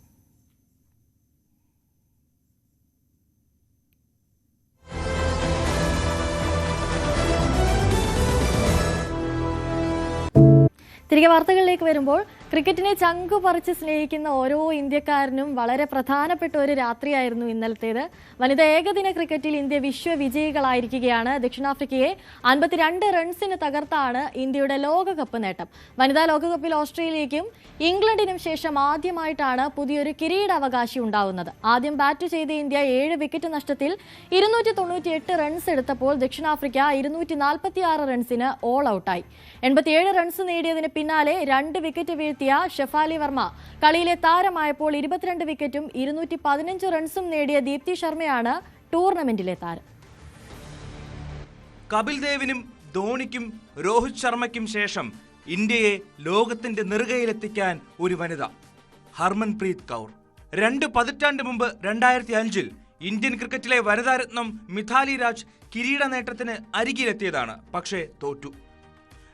തിരികെ വാർത്തകളിലേക്ക് വരുമ്പോൾ ക്രിക്കറ്റിനെ ചങ്കു പറിച്ച് സ്നേഹിക്കുന്ന ഓരോ ഇന്ത്യക്കാരനും വളരെ പ്രധാനപ്പെട്ട ഒരു രാത്രിയായിരുന്നു ഇന്നലത്തേത്. വനിതാ ഏകദിന ക്രിക്കറ്റിൽ ഇന്ത്യ വിശ്വവിജയികളായിരിക്കുകയാണ്. ദക്ഷിണാഫ്രിക്കയെ 52 റൺസിന് തകർത്താണ് ഇന്ത്യയുടെ ലോകകപ്പ് നേട്ടം. വനിതാ ലോകകപ്പിൽ ഓസ്ട്രേലിയയ്ക്കും ഇംഗ്ലണ്ടിനും ശേഷം ആദ്യമായിട്ടാണ് പുതിയൊരു കിരീടാവകാശി ഉണ്ടാവുന്നത്. ആദ്യം ബാറ്റ് ചെയ്ത ഇന്ത്യ 7 വിക്കറ്റ് നഷ്ടത്തിൽ 298 റൺസ് എടുത്തപ്പോൾ ദക്ഷിണാഫ്രിക്ക 246 റൺസിന് ഓൾ ഔട്ടായി. 87 റൺസ് നേടിയതിന് പിന്നാലെ 2 വിക്കറ്റ് വീഴ്ത്തിയ ഷെഫാലി വർമ്മ കളിയിലെ താരമായപ്പോൾ 22 വിക്കറ്റും 215 റൺസും നേടിയ ദീപ്തി ശർമ്മയാണ് ടൂർണമെന്റിലെ താരം. കപിൽ ദേവിനും ധോണിക്കും രോഹിത് ശർമ്മയ്ക്കും ശേഷം ഇന്ത്യയെ ലോകത്തിന്റെ നെറുകയിലെത്തിക്കാൻ ഒരു വനിത, ഹർമൻപ്രീത് കൗർ. 2 പതിറ്റാണ്ട് മുമ്പ് 2005-ൽ ഇന്ത്യൻ ക്രിക്കറ്റിലെ വനിതാരത്നം മിഥാലി രാജ് കിരീട നേട്ടത്തിന് അരികിലെത്തിയതാണ്. പക്ഷേ തോറ്റു.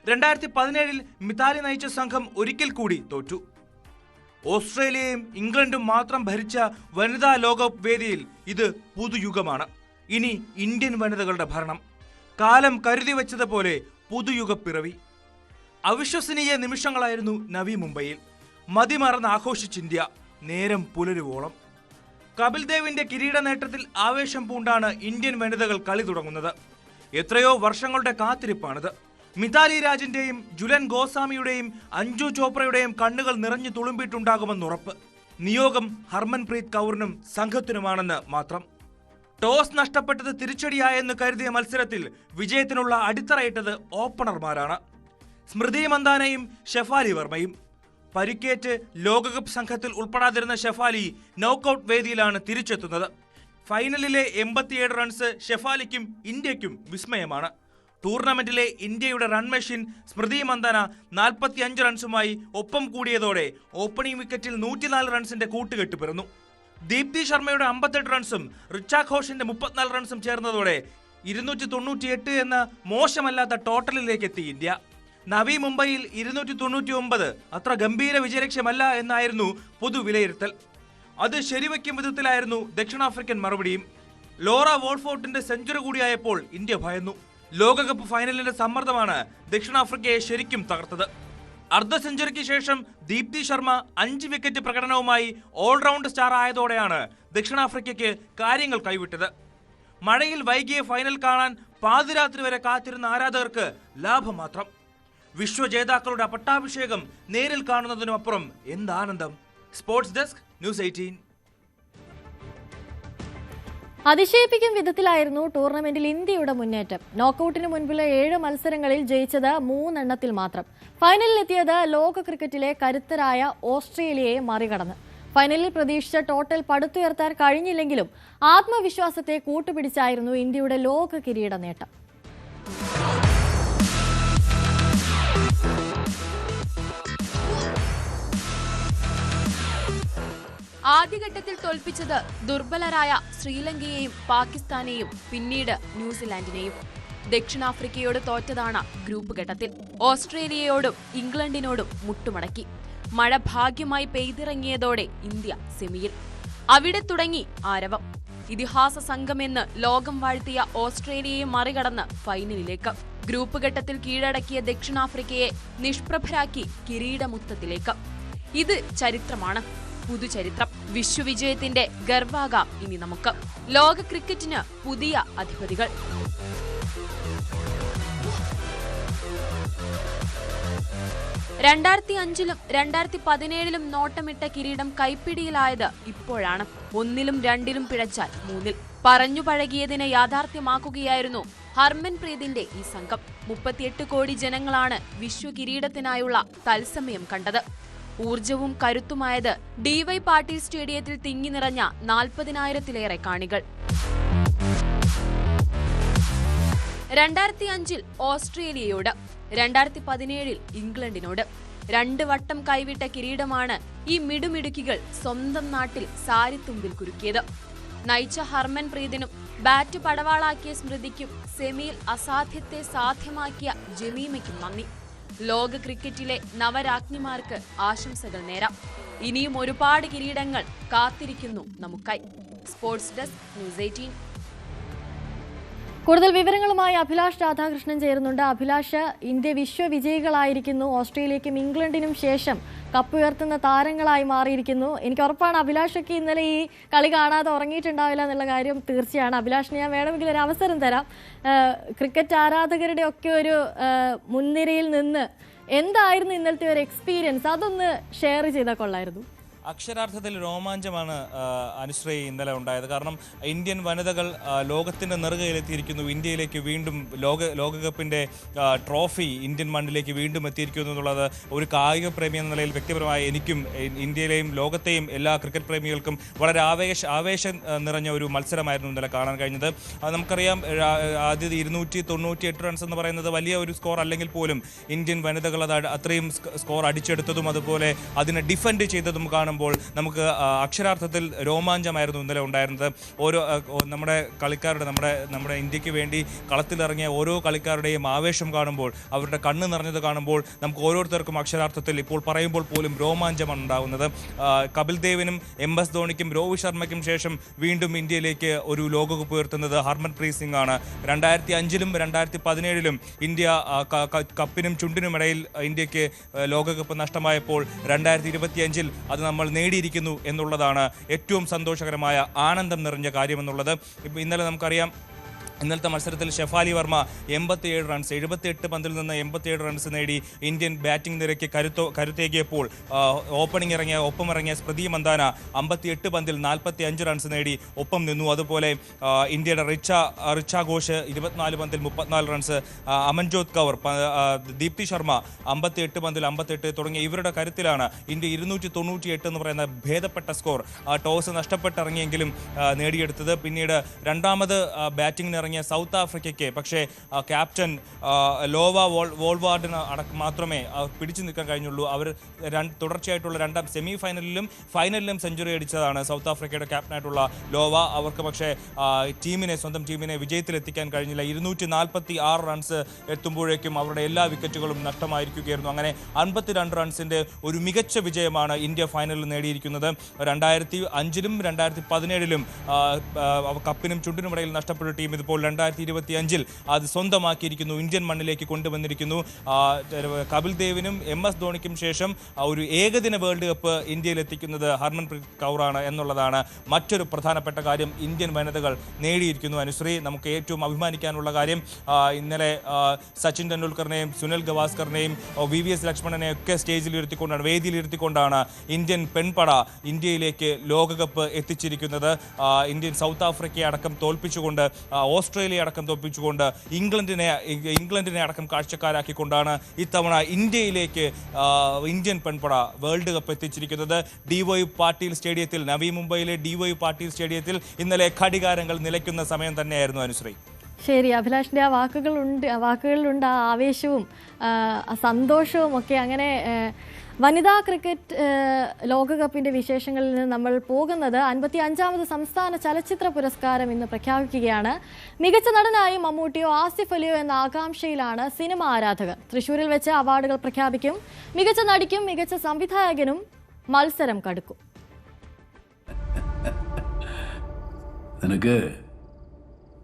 2017-ൽ മിതാലി നയിച്ച സംഘം ഒരിക്കൽ കൂടി തോറ്റു. ഓസ്ട്രേലിയയും ഇംഗ്ലണ്ടും മാത്രം ഭരിച്ച വനിതാ ലോകകപ്പ് വേദിയിൽ ഇത് പുതുയുഗമാണ്. ഇനി ഇന്ത്യൻ വനിതകളുടെ ഭരണം. കാലം കരുതി വെച്ചതുപോലെ പുതുയുഗ പിറവി. അവിശ്വസനീയ നിമിഷങ്ങളായിരുന്നു നവി മുംബൈയിൽ. മതിമറന്ന് ആഘോഷിച്ച് ഇന്ത്യ നേരം പുലരുവോളം. കപിൽ ദേവിന്റെ കിരീട നേട്ടത്തിൽ ആവേശം പൂണ്ടാണ് ഇന്ത്യൻ വനിതകൾ കളി തുടങ്ങുന്നത്. എത്രയോ വർഷങ്ങളുടെ കാത്തിരിപ്പാണിത്. മിതാലി രാജിന്റെയും ജുലൻ ഗോസ്വാമിയുടെയും അഞ്ജു ചോപ്രയുടെയും കണ്ണുകൾ നിറഞ്ഞു തുളുമ്പിയിട്ടുണ്ടാകുമെന്നുറപ്പ്. നിയോഗം ഹർമൻപ്രീത് കൗറിനും സംഘത്തിനുമാണെന്ന് മാത്രം. ടോസ് നഷ്ടപ്പെട്ടത് തിരിച്ചടിയായെന്ന് കരുതിയ മത്സരത്തിൽ വിജയത്തിനുള്ള അടിത്തറയിട്ടത് ഓപ്പണർമാരാണ്, സ്മൃതി മന്ദാനയും ഷെഫാലി വർമ്മയും. പരിക്കേറ്റ് ലോകകപ്പ് സംഘത്തിൽ ഉൾപ്പെടാതിരുന്ന ഷെഫാലി നോക്കൌട്ട് വേദിയിലാണ് തിരിച്ചെത്തുന്നത്. ഫൈനലിലെ 87 റൺസ് ഷെഫാലിക്കും ഇന്ത്യക്കും വിസ്മയമാണ്. ടൂർണമെന്റിലെ ഇന്ത്യയുടെ റൺ മെഷീൻ സ്മൃതി മന്ദാന 45 റൺസുമായി ഒപ്പം കൂടിയതോടെ ഓപ്പണിംഗ് വിക്കറ്റിൽ 104 റൺസിന്റെ കൂട്ടുകെട്ട് പിറന്നു. ദീപ്തി ശർമ്മയുടെ 58 റൺസും റിച്ച ഘോഷിന്റെ 34 റൺസും ചേർന്നതോടെ 298 എന്ന മോശമല്ലാത്ത ടോട്ടലിലേക്ക് എത്തി ഇന്ത്യ. നവി മുംബൈയിൽ 299 അത്ര ഗംഭീര വിജയലക്ഷ്യമല്ല എന്നായിരുന്നു പൊതുവിലയിരുത്തൽ. അത് ശരിവയ്ക്കും വിധത്തിലായിരുന്നു ദക്ഷിണാഫ്രിക്കൻ മറുപടിയും. ലോറ വോൾഫോർട്ടിന്റെ സെഞ്ചുറി കൂടിയായപ്പോൾ ഇന്ത്യ ഭയന്നു. ലോകകപ്പ് ഫൈനലിന്റെ സമ്മർദ്ദമാണ് ദക്ഷിണാഫ്രിക്കയെ ശരിക്കും തകർത്തത്. അർദ്ധ സെഞ്ചുറിക്ക് ശേഷം ദീപ്തി ശർമ്മ 5 വിക്കറ്റ് പ്രകടനവുമായി ഓൾറൗണ്ട് സ്റ്റാർ ആയതോടെയാണ് ദക്ഷിണാഫ്രിക്കയ്ക്ക് കാര്യങ്ങൾ കൈവിട്ടത്. മഴയിൽ വൈകിയ ഫൈനൽ കാണാൻ പാതിരാത്രി വരെ കാത്തിരുന്ന ആരാധകർക്ക് ലാഭം മാത്രം. വിശ്വജേതാക്കളുടെ പട്ടാഭിഷേകം നേരിൽ കാണുന്നതിനുമപ്പുറം എന്താനന്ദം. Sports desk, news 18. അതിശയിപ്പിക്കും വിധത്തിലായിരുന്നു ടൂർണമെന്റിൽ ഇന്ത്യയുടെ മുന്നേറ്റം. നോക്കൌട്ടിന് മുൻപുള്ള 7 മത്സരങ്ങളിൽ ജയിച്ചത് 3 എണ്ണത്തിൽ മാത്രം. ഫൈനലിലെത്തിയത് ലോക ക്രിക്കറ്റിലെ കരുത്തരായ ഓസ്ട്രേലിയയെ മറികടന്ന്. ഫൈനലിൽ പ്രതീക്ഷിച്ച ടോട്ടൽ പടുത്തുയർത്താൻ കഴിഞ്ഞില്ലെങ്കിലും ആത്മവിശ്വാസത്തെ കൂട്ടുപിടിച്ചായിരുന്നു ഇന്ത്യയുടെ ലോക കിരീട നേട്ടം. ആദ്യഘട്ടത്തിൽ തോൽപ്പിച്ചത് ദുർബലരായ ശ്രീലങ്കയെയും പാകിസ്ഥാനെയും പിന്നീട് ന്യൂസിലാൻഡിനെയും. ദക്ഷിണാഫ്രിക്കയോട് തോറ്റതാണ് ഗ്രൂപ്പ് ഘട്ടത്തിൽ. ഓസ്ട്രേലിയയോടും ഇംഗ്ലണ്ടിനോടും മുട്ടുമടക്കി. മഴ ഭാഗ്യമായി പെയ്തിറങ്ങിയതോടെ ഇന്ത്യ സെമിയിൽ. അവിടെ തുടങ്ങി ആരവം. ഇതിഹാസ സംഘമെന്ന് ലോകം വാഴ്ത്തിയ ഓസ്ട്രേലിയയെ മറികടന്ന് ഫൈനലിലേക്ക്. ഗ്രൂപ്പ് ഘട്ടത്തിൽ കീഴടക്കിയ ദക്ഷിണാഫ്രിക്കയെ നിഷ്പ്രഭരാക്കി കിരീടമുത്തത്തിലേക്ക്. ഇത് ചരിത്രമാണ്, പുതുചരിത്രം. വിശ്വവിജയത്തിന്റെ ഗർവാകാം ഇനി നമുക്ക്. ലോക ക്രിക്കറ്റിന് പുതിയ അധിപതികൾ. ലും 2017-ലും നോട്ടമിട്ട കിരീടം കൈപ്പിടിയിലായത് ഇപ്പോഴാണ്. 1-ലും 2-ലും പിഴച്ചാൽ 3-ൽ. പറഞ്ഞു പഴകിയതിനെ യാഥാർത്ഥ്യമാക്കുകയായിരുന്നു ഹർമൻപ്രീതിന്റെ ഈ സംഘം. 38 കോടി ജനങ്ങളാണ് വിശ്വകിരീടത്തിനായുള്ള തത്സമയം കണ്ടത്. ഊർജവും കരുത്തുമായത് DY പാട്ടീൽ സ്റ്റേഡിയത്തിൽ തിങ്ങി നിറഞ്ഞ 40,000-ലേറെ കാണികൾ. 2005-ൽ ഓസ്ട്രേലിയയോട്, 2017-ൽ ഇംഗ്ലണ്ടിനോട് 2 വട്ടം കൈവിട്ട കിരീടമാണ് ഈ മിടുമിടുക്കികൾ സ്വന്തം നാട്ടിൽ സാരിത്തുമ്പിൽ കുരുക്കിയത്. നയിച്ച ഹർമൻപ്രീതിനും ബാറ്റ് പടവാളാക്കിയ സ്മൃതിക്കും സെമിയിൽ അസാധ്യത്തെ സാധ്യമാക്കിയ ജമീമയ്ക്കും നന്ദി. ലോക ക്രിക്കറ്റിലെ നവരാജ്ഞിമാർക്ക് ആശംസകൾ നേരാം. ഇനിയും ഒരുപാട് കിരീടങ്ങൾ കാത്തിരിക്കുന്നു നമുക്കായി. Sports desk, news 18. കൂടുതൽ വിവരങ്ങളുമായി അഭിലാഷ് രാധാകൃഷ്ണൻ ചേരുന്നുണ്ട്. അഭിലാഷ്, ഇന്ത്യ വിശ്വവിജയികളായിരിക്കുന്നു. ഓസ്ട്രേലിയക്കും ഇംഗ്ലണ്ടിനും ശേഷം കപ്പുയർത്തുന്ന താരങ്ങളായി മാറിയിരിക്കുന്നു. എനിക്ക് ഉറപ്പാണ് അഭിലാഷൊക്കെ ഇന്നലെ ഈ കളി കാണാതെ ഉറങ്ങിയിട്ടുണ്ടാവില്ല എന്നുള്ള കാര്യം തീർച്ചയാണ്. അഭിലാഷിന് ഞാൻ വേണമെങ്കിൽ ഒരു അവസരം തരാം. ക്രിക്കറ്റ് ആരാധകരുടെ ഒക്കെ ഒരു മുൻനിരയിൽ നിന്ന് എന്തായിരുന്നു ഇന്നലത്തെ ഒരു എക്സ്പീരിയൻസ്, അതൊന്ന് ഷെയർ ചെയ്താൽ കൊള്ളായിരുന്നു. അക്ഷരാർത്ഥത്തിൽ രോമാഞ്ചമാണ് അനുശ്രീ ഇന്നലെ ഉണ്ടായത്. കാരണം ഇന്ത്യൻ വനിതകൾ ലോകത്തിൻ്റെ നെറുകയിലെത്തിയിരിക്കുന്നു. ഇന്ത്യയിലേക്ക് വീണ്ടും ലോകകപ്പിൻ്റെ ട്രോഫി ഇന്ത്യൻ മണ്ണിലേക്ക് വീണ്ടും എത്തിയിരിക്കുന്നു എന്നുള്ളത് ഒരു കായിക പ്രേമി എന്ന നിലയിൽ വ്യക്തിപരമായി എനിക്കും ഇന്ത്യയിലെയും ലോകത്തെയും എല്ലാ ക്രിക്കറ്റ് പ്രേമികൾക്കും വളരെ ആവേശം നിറഞ്ഞ ഒരു മത്സരമായിരുന്നു ഇന്നലെ കാണാൻ കഴിഞ്ഞത്. നമുക്കറിയാം, ആദ്യത്തെ 298 റൺസ് എന്ന് പറയുന്നത് വലിയ ഒരു സ്കോർ അല്ലെങ്കിൽ പോലും ഇന്ത്യൻ വനിതകൾ അത് അത്രയും സ്കോർ അടിച്ചെടുത്തതും അതുപോലെ അതിനെ ഡിഫെൻഡ് ചെയ്തതും കാണുമ്പോൾ നമുക്ക് അക്ഷരാർത്ഥത്തിൽ രോമാഞ്ചമായിരുന്നു ഇന്നലെ ഉണ്ടായിരുന്നത്. ഓരോ നമ്മുടെ കളിക്കാരുടെ നമ്മുടെ ഇന്ത്യക്ക് വേണ്ടി കളത്തിലിറങ്ങിയ ഓരോ കളിക്കാരുടെയും ആവേശം കാണുമ്പോൾ, അവരുടെ കണ്ണ് നിറഞ്ഞത് കാണുമ്പോൾ നമുക്ക് ഓരോരുത്തർക്കും അക്ഷരാർത്ഥത്തിൽ ഇപ്പോൾ പറയുമ്പോൾ പോലും രോമാഞ്ചമാണ് ഉണ്ടാകുന്നത്. കപിൽ ദേവിനും MS ധോണിക്കും രോഹിത് ശർമ്മയ്ക്കും ശേഷം വീണ്ടും ഇന്ത്യയിലേക്ക് ഒരു ലോകകപ്പ് ഉയർത്തുന്നത് ഹർമൻപ്രീത് സിംഗ് ആണ്. 2005-ലും 2017-ലും ഇന്ത്യ കപ്പിനും ചുണ്ടിനുമിടയിൽ ഇന്ത്യക്ക് ലോകകപ്പ് നഷ്ടമായപ്പോൾ 2025-ൽ അത് നമ്മൾ നേടിയിരിക്കുന്നു എന്നുള്ളതാണ് ഏറ്റവും സന്തോഷകരമായ ആനന്ദം നിറഞ്ഞ കാര്യമെന്നുള്ളത്. ഇന്നലെ നമുക്കറിയാം, ഇന്നലത്തെ മത്സരത്തിൽ ഷെഫാലി വർമ്മ 87 റൺസ് 78 പന്തിൽ നിന്ന് 87 റൺസ് നേടി ഇന്ത്യൻ ബാറ്റിംഗ് നിരയ്ക്ക് കരുത്തേകിയപ്പോൾ ഒപ്പം ഇറങ്ങിയ സ്മൃതി മന്ദാന 58 പന്തിൽ 45 റൺസ് നേടി ഒപ്പം നിന്നു. അതുപോലെ ഇന്ത്യയുടെ റിച്ച ഘോഷ് 24 പന്തിൽ 34 റൺസ്, അമൻജോത് കൗർ, ദീപ്തി ശർമ്മ 58 പന്തിൽ 58 തുടങ്ങിയ ഇവരുടെ കരുത്തിലാണ് ഇന്ത്യ 298 എന്ന് പറയുന്ന ഭേദപ്പെട്ട സ്കോർ ടോസ് നഷ്ടപ്പെട്ടിറങ്ങിയെങ്കിലും നേടിയെടുത്തത്. പിന്നീട് രണ്ടാമത് ബാറ്റിംഗിന് ഇറങ്ങിയ സൗത്ത് ആഫ്രിക്കയ്ക്ക് പക്ഷേ ക്യാപ്റ്റൻ ലോവ വോൾവാർഡിന് മാത്രമേ പിടിച്ചു നിൽക്കാൻ കഴിഞ്ഞുള്ളൂ. അവർ തുടർച്ചയായിട്ടുള്ള രണ്ടാം സെമി ഫൈനലിലും സെഞ്ചുറി അടിച്ചതാണ് സൗത്ത് ആഫ്രിക്കയുടെ ക്യാപ്റ്റനായിട്ടുള്ള ലോവ. അവർക്ക് പക്ഷേ സ്വന്തം ടീമിനെ വിജയത്തിലെത്തിക്കാൻ കഴിഞ്ഞില്ല. 246 റൺസ് എത്തുമ്പോഴേക്കും അവരുടെ എല്ലാ വിക്കറ്റുകളും നഷ്ടമായിരിക്കുകയായിരുന്നു. അങ്ങനെ 52 റൺസിന്റെ ഒരു മികച്ച വിജയമാണ് ഇന്ത്യ ഫൈനലിൽ നേടിയിരിക്കുന്നത്. 2005-ലും 2017-ലും കപ്പിനും ചുണ്ടിനുമിടയിൽ നഷ്ടപ്പെട്ട ടീം ഇപ്പോൾ 2025-ൽ അത് സ്വന്തമാക്കിയിരിക്കുന്നു, ഇന്ത്യൻ മണ്ണിലേക്ക് കൊണ്ടുവന്നിരിക്കുന്നു. കപിൽ ദേവിനും MS ധോണിക്കും ശേഷം ഒരു ഏകദിന വേൾഡ് കപ്പ് ഇന്ത്യയിൽ എത്തിക്കുന്നത് ഹർമൻപ്രീത് കൗറാണ് എന്നുള്ളതാണ് മറ്റൊരു പ്രധാനപ്പെട്ട കാര്യം ഇന്ത്യൻ വനിതകൾ നേടിയിരിക്കുന്നു. അനുശ്രീ, നമുക്ക് ഏറ്റവും അഭിമാനിക്കാനുള്ള കാര്യം ഇന്നലെ സച്ചിൻ ടെണ്ടുൽക്കറിനെയും സുനിൽ ഗവാസ്കറിനെയും VVS ലക്ഷ്മണനെയും ഒക്കെ വേദിയിലിരുത്തിക്കൊണ്ടാണ് ഇന്ത്യൻ പെൺപട ഇന്ത്യയിലേക്ക് ലോകകപ്പ് എത്തിച്ചിരിക്കുന്നത്. ഇന്ത്യൻ സൗത്ത് ആഫ്രിക്കയെ അടക്കം തോൽപ്പിച്ചുകൊണ്ട്, ഓസ്ട്രേലിയ അടക്കം തോൽപ്പിച്ചുകൊണ്ട്, ഇംഗ്ലണ്ടിനെ അടക്കം കാഴ്ചക്കാരാക്കിക്കൊണ്ടാണ് ഇത്തവണ ഇന്ത്യയിലേക്ക് ഇന്ത്യൻ പെൺപട വേൾഡ് കപ്പ് എത്തിച്ചിരിക്കുന്നത്. DY പാട്ടീൽ സ്റ്റേഡിയത്തിൽ, നവി മുംബൈയിലെ DY പാട്ടീൽ സ്റ്റേഡിയത്തിൽ ഇന്നലെ ഘടികാരങ്ങൾ നിലയ്ക്കുന്ന സമയം തന്നെയായിരുന്നു അനുശ്രീ. ശരി, അഭിലാഷിൻ്റെ ആ വാക്കുകളിലുണ്ട് ആ ആവേശവും സന്തോഷവും ഒക്കെ. അങ്ങനെ വനിതാ ക്രിക്കറ്റ് ലോകകപ്പിൻ്റെ വിശേഷങ്ങളിൽ നിന്ന് നമ്മൾ പോകുന്നത് 55ാമത് സംസ്ഥാന ചലച്ചിത്ര പുരസ്കാരം ഇന്ന് പ്രഖ്യാപിക്കുകയാണ്. മികച്ച നടനായി മമ്മൂട്ടിയോ ആസിഫ് അലിയോ എന്ന ആകാംക്ഷയിലാണ് സിനിമ ആരാധകർ. തൃശ്ശൂരിൽ വെച്ച് അവാർഡുകൾ പ്രഖ്യാപിക്കും. മികച്ച നടിക്കും മികച്ച സംവിധായകനും മത്സരം കടുക്കും. നിനക്ക്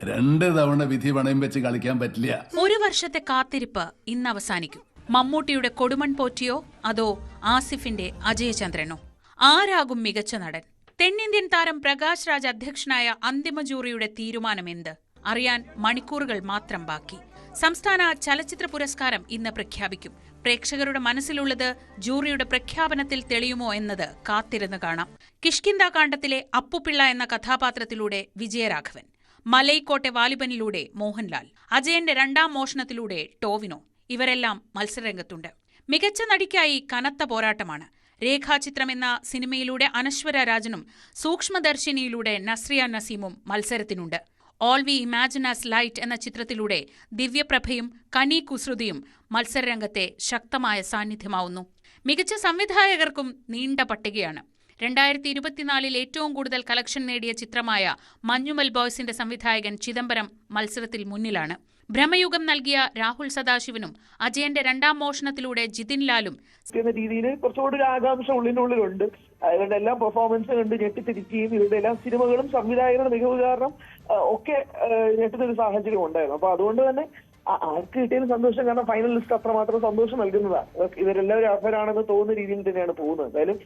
2 തവണ വിധി പണയം വെച്ച് കളിക്കാൻ പറ്റില്ല. ഒരു വർഷത്തെ കാത്തിരിപ്പ് ഇന്ന് അവസാനിക്കും. മമ്മൂട്ടിയുടെ കൊടുമൺ പോറ്റിയോ അതോ ആസിഫിന്റെ അജയചന്ദ്രനോ? ആരാകും മികച്ച നടൻ? തെന്നിന്ത്യൻ താരം പ്രകാശ് രാജ് അധ്യക്ഷനായ അന്തിമ ജൂറിയുടെ തീരുമാനമെന്ത്? അറിയാൻ മണിക്കൂറുകൾ മാത്രം ബാക്കി. സംസ്ഥാന ചലച്ചിത്ര പുരസ്കാരം ഇന്ന് പ്രഖ്യാപിക്കും. പ്രേക്ഷകരുടെ മനസ്സിലുള്ളത് ജൂറിയുടെ പ്രഖ്യാപനത്തിൽ തെളിയുമോ എന്നത് കാത്തിരുന്ന് കാണാം. കിഷ്കിന്ദ കാണ്ഡത്തിലെ അപ്പുപിള്ള എന്ന കഥാപാത്രത്തിലൂടെ വിജയരാഘവൻ, മലൈക്കോട്ടെ വാലിബനിലൂടെ മോഹൻലാൽ, അജയന്റെ 2ാം മോഷണത്തിലൂടെ ടോവിനോ, ഇവരെല്ലാം മത്സരരംഗത്തുണ്ട്. മികച്ച നടിക്കായി കനത്ത പോരാട്ടമാണ്. രേഖാചിത്രം എന്ന സിനിമയിലൂടെ അനശ്വര രാജനും സൂക്ഷ്മദർശിനിയിലൂടെ നസ്രിയ നസീമും മത്സരത്തിനുണ്ട്. All we imagine as light എന്ന ചിത്രത്തിലൂടെ ദിവ്യപ്രഭയും കനി കുസൃതിയും മത്സരരംഗത്തെ ശക്തമായ സാന്നിധ്യമാവുന്നു. മികച്ച സംവിധായകർക്കും നീണ്ട പട്ടികയാണ്. 2024-ൽ ഏറ്റവും കൂടുതൽ കളക്ഷൻ നേടിയ ചിത്രമായ മഞ്ഞുമൽ ബോയ്സിന്റെ സംവിധായകൻ ചിദംബരം മത്സരത്തിൽ മുന്നിലാണ്. ഭ്രമയുഗം നൽകിയ രാഹുൽ സദാശിവനും അജയന്റെ 2ാം മോഷണത്തിലൂടെ ജിതിൻ ലാലും എന്ന രീതിയിൽ കുറച്ചുകൂടി ഒരു ആകാംക്ഷ ഉള്ളിനുള്ളിലുണ്ട്. ഇവരുടെ എല്ലാം പെർഫോമൻസ് കണ്ട് ഞെട്ടിത്തിരിക്കുകയും ഇവരുടെ എല്ലാം സിനിമകളും സംവിധായകരുടെ മികവ് കാരണം ഒക്കെ ഞെട്ടുന്നൊരു സാഹചര്യം ഉണ്ടായിരുന്നു. അപ്പൊ അതുകൊണ്ട് തന്നെ ആർക്ക് കിട്ടിയാലും സന്തോഷം, കാരണം ഫൈനൽ ലിസ്റ്റ് അത്രമാത്രം സന്തോഷം നൽകുന്നതാണ്. ഇവരെല്ലാവരും അർഹരാണെന്ന് തോന്നുന്ന രീതിയിൽ തന്നെയാണ് പോകുന്നത്. എന്തായാലും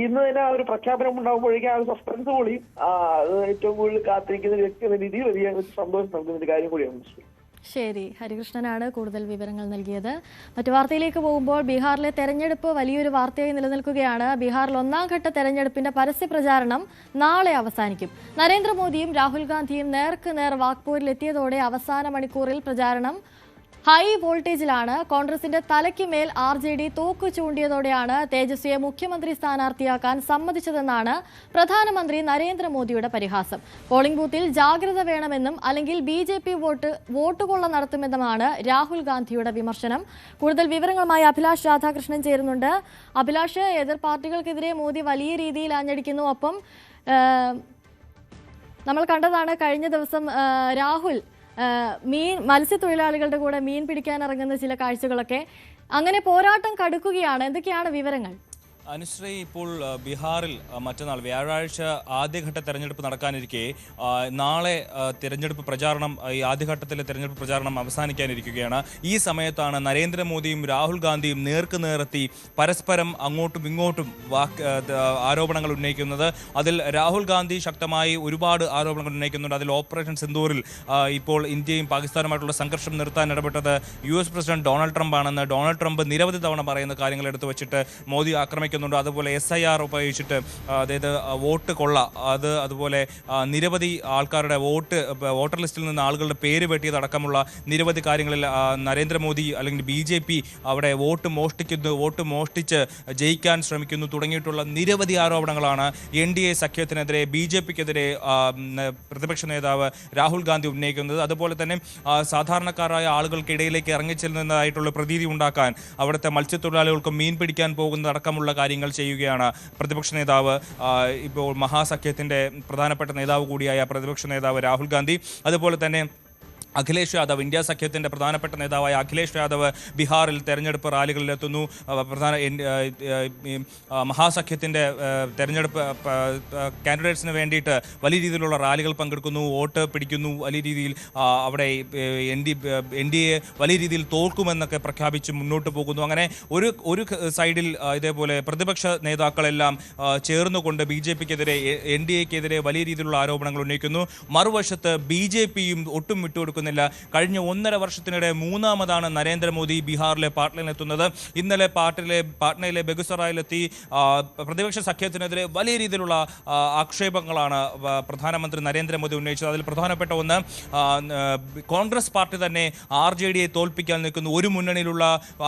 ഇന്ന് തന്നെ ആ ഒരു പ്രഖ്യാപനം ഉണ്ടാകുമ്പോഴേക്കും ആ ഒരു സസ്പെൻസ് പൊളിയും അത് ഏറ്റവും കൂടുതൽ കാത്തിരിക്കുന്ന ഒരു വ്യക്തി എന്ന രീതിയിൽ വലിയ സന്തോഷം നൽകുന്ന ഒരു കാര്യം കൂടിയാണ്. ശരി, ഹരികൃഷ്ണനാണ് കൂടുതൽ വിവരങ്ങൾ നൽകിയത്. മറ്റു വാർത്തയിലേക്ക് പോകുമ്പോൾ ബീഹാറിലെ തെരഞ്ഞെടുപ്പ് വലിയൊരു വാർത്തയായി നിലനിൽക്കുകയാണ്. ബീഹാറിൽ 1ാം ഘട്ട തെരഞ്ഞെടുപ്പിന്റെ പരസ്യ പ്രചാരണം നാളെ അവസാനിക്കും. നരേന്ദ്രമോദിയും രാഹുൽ ഗാന്ധിയും നേർക്ക് നേർ വാക്പോരിലെത്തിയതോടെ അവസാന മണിക്കൂറിൽ പ്രചാരണം ഹൈ വോൾട്ടേജിലാണ്. കോൺഗ്രസിന്റെ തലയ്ക്ക് മേൽ RJD തോക്ക് ചൂണ്ടിയതോടെയാണ് തേജസ്വിയെ മുഖ്യമന്ത്രി സ്ഥാനാർത്ഥിയാക്കാൻ സമ്മതിച്ചതെന്നാണ് പ്രധാനമന്ത്രി നരേന്ദ്രമോദിയുടെ പരിഹാസം. പോളിംഗ് ബൂത്തിൽ ജാഗ്രത വേണമെന്നും അല്ലെങ്കിൽ BJP വോട്ടുകൊള്ള നടത്തുമെന്നുമാണ് രാഹുൽ ഗാന്ധിയുടെ വിമർശനം. കൂടുതൽ വിവരങ്ങളുമായി അഭിലാഷ് രാധാകൃഷ്ണൻ ചേരുന്നുണ്ട്. അഭിലാഷ്, എതിർ പാർട്ടികൾക്കെതിരെ മോദി വലിയ രീതിയിൽ ആഞ്ഞടിക്കുന്നു. ഒപ്പം നമ്മൾ കണ്ടതാണ് കഴിഞ്ഞ ദിവസം രാഹുൽ മത്സ്യത്തൊഴിലാളികളുടെ കൂടെ മീൻ പിടിക്കാൻ ഇറങ്ങുന്ന ചില കാഴ്ചകളൊക്കെ. അങ്ങനെ പോരാട്ടം കടുക്കുകയാണ്. എന്തൊക്കെയാണ് വിവരങ്ങൾ? അനുശ്രീ, ഇപ്പോൾ ബീഹാറിൽ മറ്റന്നാൾ വ്യാഴാഴ്ച ആദ്യഘട്ട തെരഞ്ഞെടുപ്പ് നടക്കാനിരിക്കെ നാളെ തെരഞ്ഞെടുപ്പ് പ്രചാരണം, ഈ ആദ്യഘട്ടത്തിലെ തെരഞ്ഞെടുപ്പ് പ്രചാരണം അവസാനിക്കാനിരിക്കുകയാണ്. ഈ സമയത്താണ് നരേന്ദ്രമോദിയും രാഹുൽ ഗാന്ധിയും നേർക്ക് നേരെത്തി പരസ്പരം അങ്ങോട്ടും ഇങ്ങോട്ടും ആരോപണങ്ങൾ ഉന്നയിക്കുന്നത്. അതിൽ രാഹുൽ ഗാന്ധി ശക്തമായി ഒരുപാട് ആരോപണങ്ങൾ ഉന്നയിക്കുന്നുണ്ട്. അതിൽ ഓപ്പറേഷൻ സിന്ദൂറിൽ ഇപ്പോൾ ഇന്ത്യയും പാകിസ്ഥാനുമായിട്ടുള്ള സംഘർഷം നിർത്താൻ ഇടപെട്ടത് US പ്രസിഡന്റ് ഡൊണാൾഡ് ട്രംപ് ആണെന്ന് ഡൊണാൾഡ് ട്രംപ് നിരവധി തവണ പറയുന്ന കാര്യങ്ങൾ എടുത്തു വെച്ചിട്ട് മോദി ആക്രമിക്കുന്നുണ്ട്. അതുപോലെ SIR ഉപയോഗിച്ചിട്ട്, അതായത് വോട്ട് കൊള്ള, അതുപോലെ നിരവധി ആൾക്കാരുടെ വോട്ടർ ലിസ്റ്റിൽ നിന്ന് ആളുകളുടെ പേര് വെട്ടിയതടക്കമുള്ള നിരവധി കാര്യങ്ങളിൽ നരേന്ദ്രമോദി അല്ലെങ്കിൽ BJP അവിടെ വോട്ട് മോഷ്ടിച്ച് ജയിക്കാൻ ശ്രമിക്കുന്നു തുടങ്ങിയിട്ടുള്ള നിരവധി ആരോപണങ്ങളാണ് NDA സഖ്യത്തിനെതിരെ, BJPക്കെതിരെ പ്രതിപക്ഷ നേതാവ് രാഹുൽ ഗാന്ധി ഉന്നയിക്കുന്നത്. അതുപോലെ തന്നെ സാധാരണക്കാരായ ആളുകൾക്കിടയിലേക്ക് ഇറങ്ങിച്ചെല്ലുന്നതായിട്ടുള്ള പ്രതീതി ഉണ്ടാക്കാൻ അവിടുത്തെ മത്സ്യത്തൊഴിലാളികൾക്ക് മീൻ പിടിക്കാൻ പോകുന്നതടക്കമുള്ള കാര്യങ്ങൾ ചെയ്യുകയാണ് പ്രതിപക്ഷ നേതാവ്. ഇപ്പോൾ മഹാസഖ്യത്തിന്റെ പ്രധാനപ്പെട്ട നേതാവ് കൂടിയായ പ്രതിപക്ഷ നേതാവ് രാഹുൽ ഗാന്ധി, അതുപോലെ തന്നെ അഖിലേഷ് യാദവ്, ഇന്ത്യ സഖ്യത്തിൻ്റെ പ്രധാനപ്പെട്ട നേതാവായ അഖിലേഷ് യാദവ് ബീഹാറിൽ തെരഞ്ഞെടുപ്പ് റാലികളിലെത്തുന്നു. മഹാസഖ്യത്തിൻ്റെ തെരഞ്ഞെടുപ്പ് കാൻഡിഡേറ്റ്സിന് വേണ്ടിയിട്ട് വലിയ രീതിയിലുള്ള റാലികൾ പങ്കെടുക്കുന്നു, വോട്ട് പിടിക്കുന്നു, വലിയ രീതിയിൽ അവിടെ NDA വലിയ രീതിയിൽ തോൽക്കുമെന്നൊക്കെ പ്രഖ്യാപിച്ച് മുന്നോട്ട് പോകുന്നു. അങ്ങനെ ഒരു സൈഡിൽ ഇതേപോലെ പ്രതിപക്ഷ നേതാക്കളെല്ലാം ചേർന്നുകൊണ്ട് BJPക്കെതിരെ, NDAക്കെതിരെ വലിയ രീതിയിലുള്ള ആരോപണങ്ങൾ ഉന്നയിക്കുന്നു. മറുവശത്ത് BJPയും ഒട്ടും വിട്ടുകൊടുക്കുന്നു. കഴിഞ്ഞ 1.5 വർഷത്തിനിടെ 3ാമതാണ് നരേന്ദ്രമോദി ബീഹാറിലെ പാട്നയിലെത്തുന്നത്. ഇന്നലെ പാട്നയിലെ ബെഗുസറായിലെത്തി പ്രതിപക്ഷ സഖ്യത്തിനെതിരെ വലിയ രീതിയിലുള്ള ആക്ഷേപങ്ങളാണ് പ്രധാനമന്ത്രി നരേന്ദ്രമോദി ഉന്നയിച്ചത്. അതിൽ പ്രധാനപ്പെട്ട ഒന്ന്, കോൺഗ്രസ് പാർട്ടി തന്നെ RJDയെ തോൽപ്പിക്കാൻ നിൽക്കുന്നു. ഒരു മുന്നണിയിലുള്ള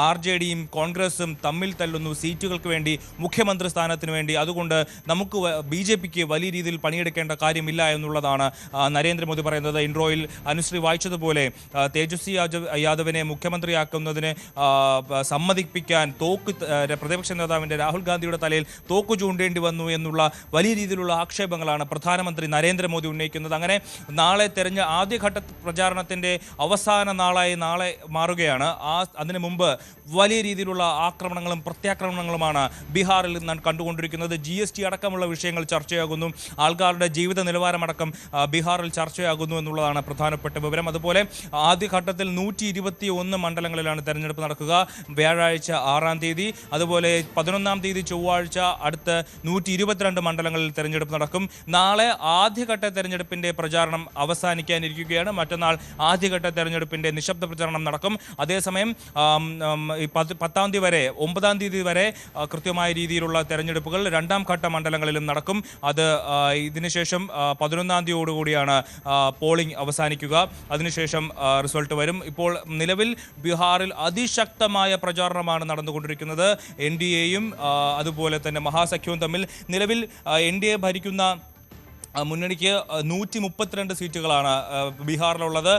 RJDയും കോൺഗ്രസും തമ്മിൽ തല്ലുന്നു സീറ്റുകൾക്ക് വേണ്ടി, മുഖ്യമന്ത്രി സ്ഥാനത്തിന് വേണ്ടി. അതുകൊണ്ട് നമുക്ക് BJPക്ക് വലിയ രീതിയിൽ പണിയെടുക്കേണ്ട കാര്യമില്ല എന്നുള്ളതാണ് നരേന്ദ്രമോദി പറയുന്നത്. ഇൻട്രോയിൽ അനുശ്രീ വായിച്ചതുപോലെ തേജസ്വി യാദവിനെ മുഖ്യമന്ത്രിയാക്കുന്നതിന് സമ്മതിപ്പിക്കാൻ പ്രതിപക്ഷ നേതാവിന്റെ രാഹുൽ ഗാന്ധിയുടെ തലയിൽ തോക്ക് ചൂണ്ടേണ്ടി വന്നു എന്നുള്ള വലിയ രീതിയിലുള്ള ആക്ഷേപങ്ങളാണ് പ്രധാനമന്ത്രി നരേന്ദ്രമോദി ഉന്നയിക്കുന്നത്. അങ്ങനെ നാളെ ആദ്യഘട്ട പ്രചാരണത്തിന്റെ അവസാന നാളായി നാളെ മാറുകയാണ്. അതിനു മുമ്പ് വലിയ രീതിയിലുള്ള ആക്രമണങ്ങളും പ്രത്യാക്രമണങ്ങളുമാണ് ബീഹാറിൽ നിന്ന് കണ്ടുകൊണ്ടിരിക്കുന്നത്. GST അടക്കമുള്ള വിഷയങ്ങൾ ചർച്ചയാകുന്നു. ആൾക്കാരുടെ ജീവിത നിലവാരമടക്കം ബീഹാറിൽ ചർച്ചയാകുന്നു എന്നുള്ളതാണ് പ്രധാനപ്പെട്ട വിവരം. അതുപോലെ ആദ്യഘട്ടത്തിൽ 121 മണ്ഡലങ്ങളിലാണ് തെരഞ്ഞെടുപ്പ് നടക്കുക. വ്യാഴാഴ്ച 6-ാം തീയതി, അതുപോലെ 11-ാം തീയതി ചൊവ്വാഴ്ച അടുത്ത് 122 മണ്ഡലങ്ങളിൽ തെരഞ്ഞെടുപ്പ് നടക്കും. നാളെ ആദ്യഘട്ട തെരഞ്ഞെടുപ്പിന്റെ പ്രചാരണം അവസാനിക്കാനിരിക്കുകയാണ്. മറ്റന്നാൾ ആദ്യഘട്ട തെരഞ്ഞെടുപ്പിന്റെ നിശബ്ദ പ്രചാരണം നടക്കും. അതേസമയം 10-ാം തീയതി വരെ 9-ാം തീയതി വരെ കൃത്യമായ രീതിയിലുള്ള തെരഞ്ഞെടുപ്പുകൾ 2ാം ഘട്ട മണ്ഡലങ്ങളിലും നടക്കും. അത് ഇതിനുശേഷം 11-ാം തീയതിയോടുകൂടിയാണ് പോളിംഗ് അവസാനിക്കുക. അതിനുശേഷം റിസൾട്ട് വരും. ഇപ്പോൾ നിലവിൽ ബീഹാറിൽ അതിശക്തമായ പ്രചാരണമാണ് നടന്നുകൊണ്ടിരിക്കുന്നത്. NDAയും അതുപോലെ തന്നെ മഹാസഖ്യവും തമ്മിൽ. നിലവിൽ NDA ഭരിക്കുന്ന മുന്നണിക്ക് 132 സീറ്റുകളാണ് ബീഹാറിലുള്ളത്.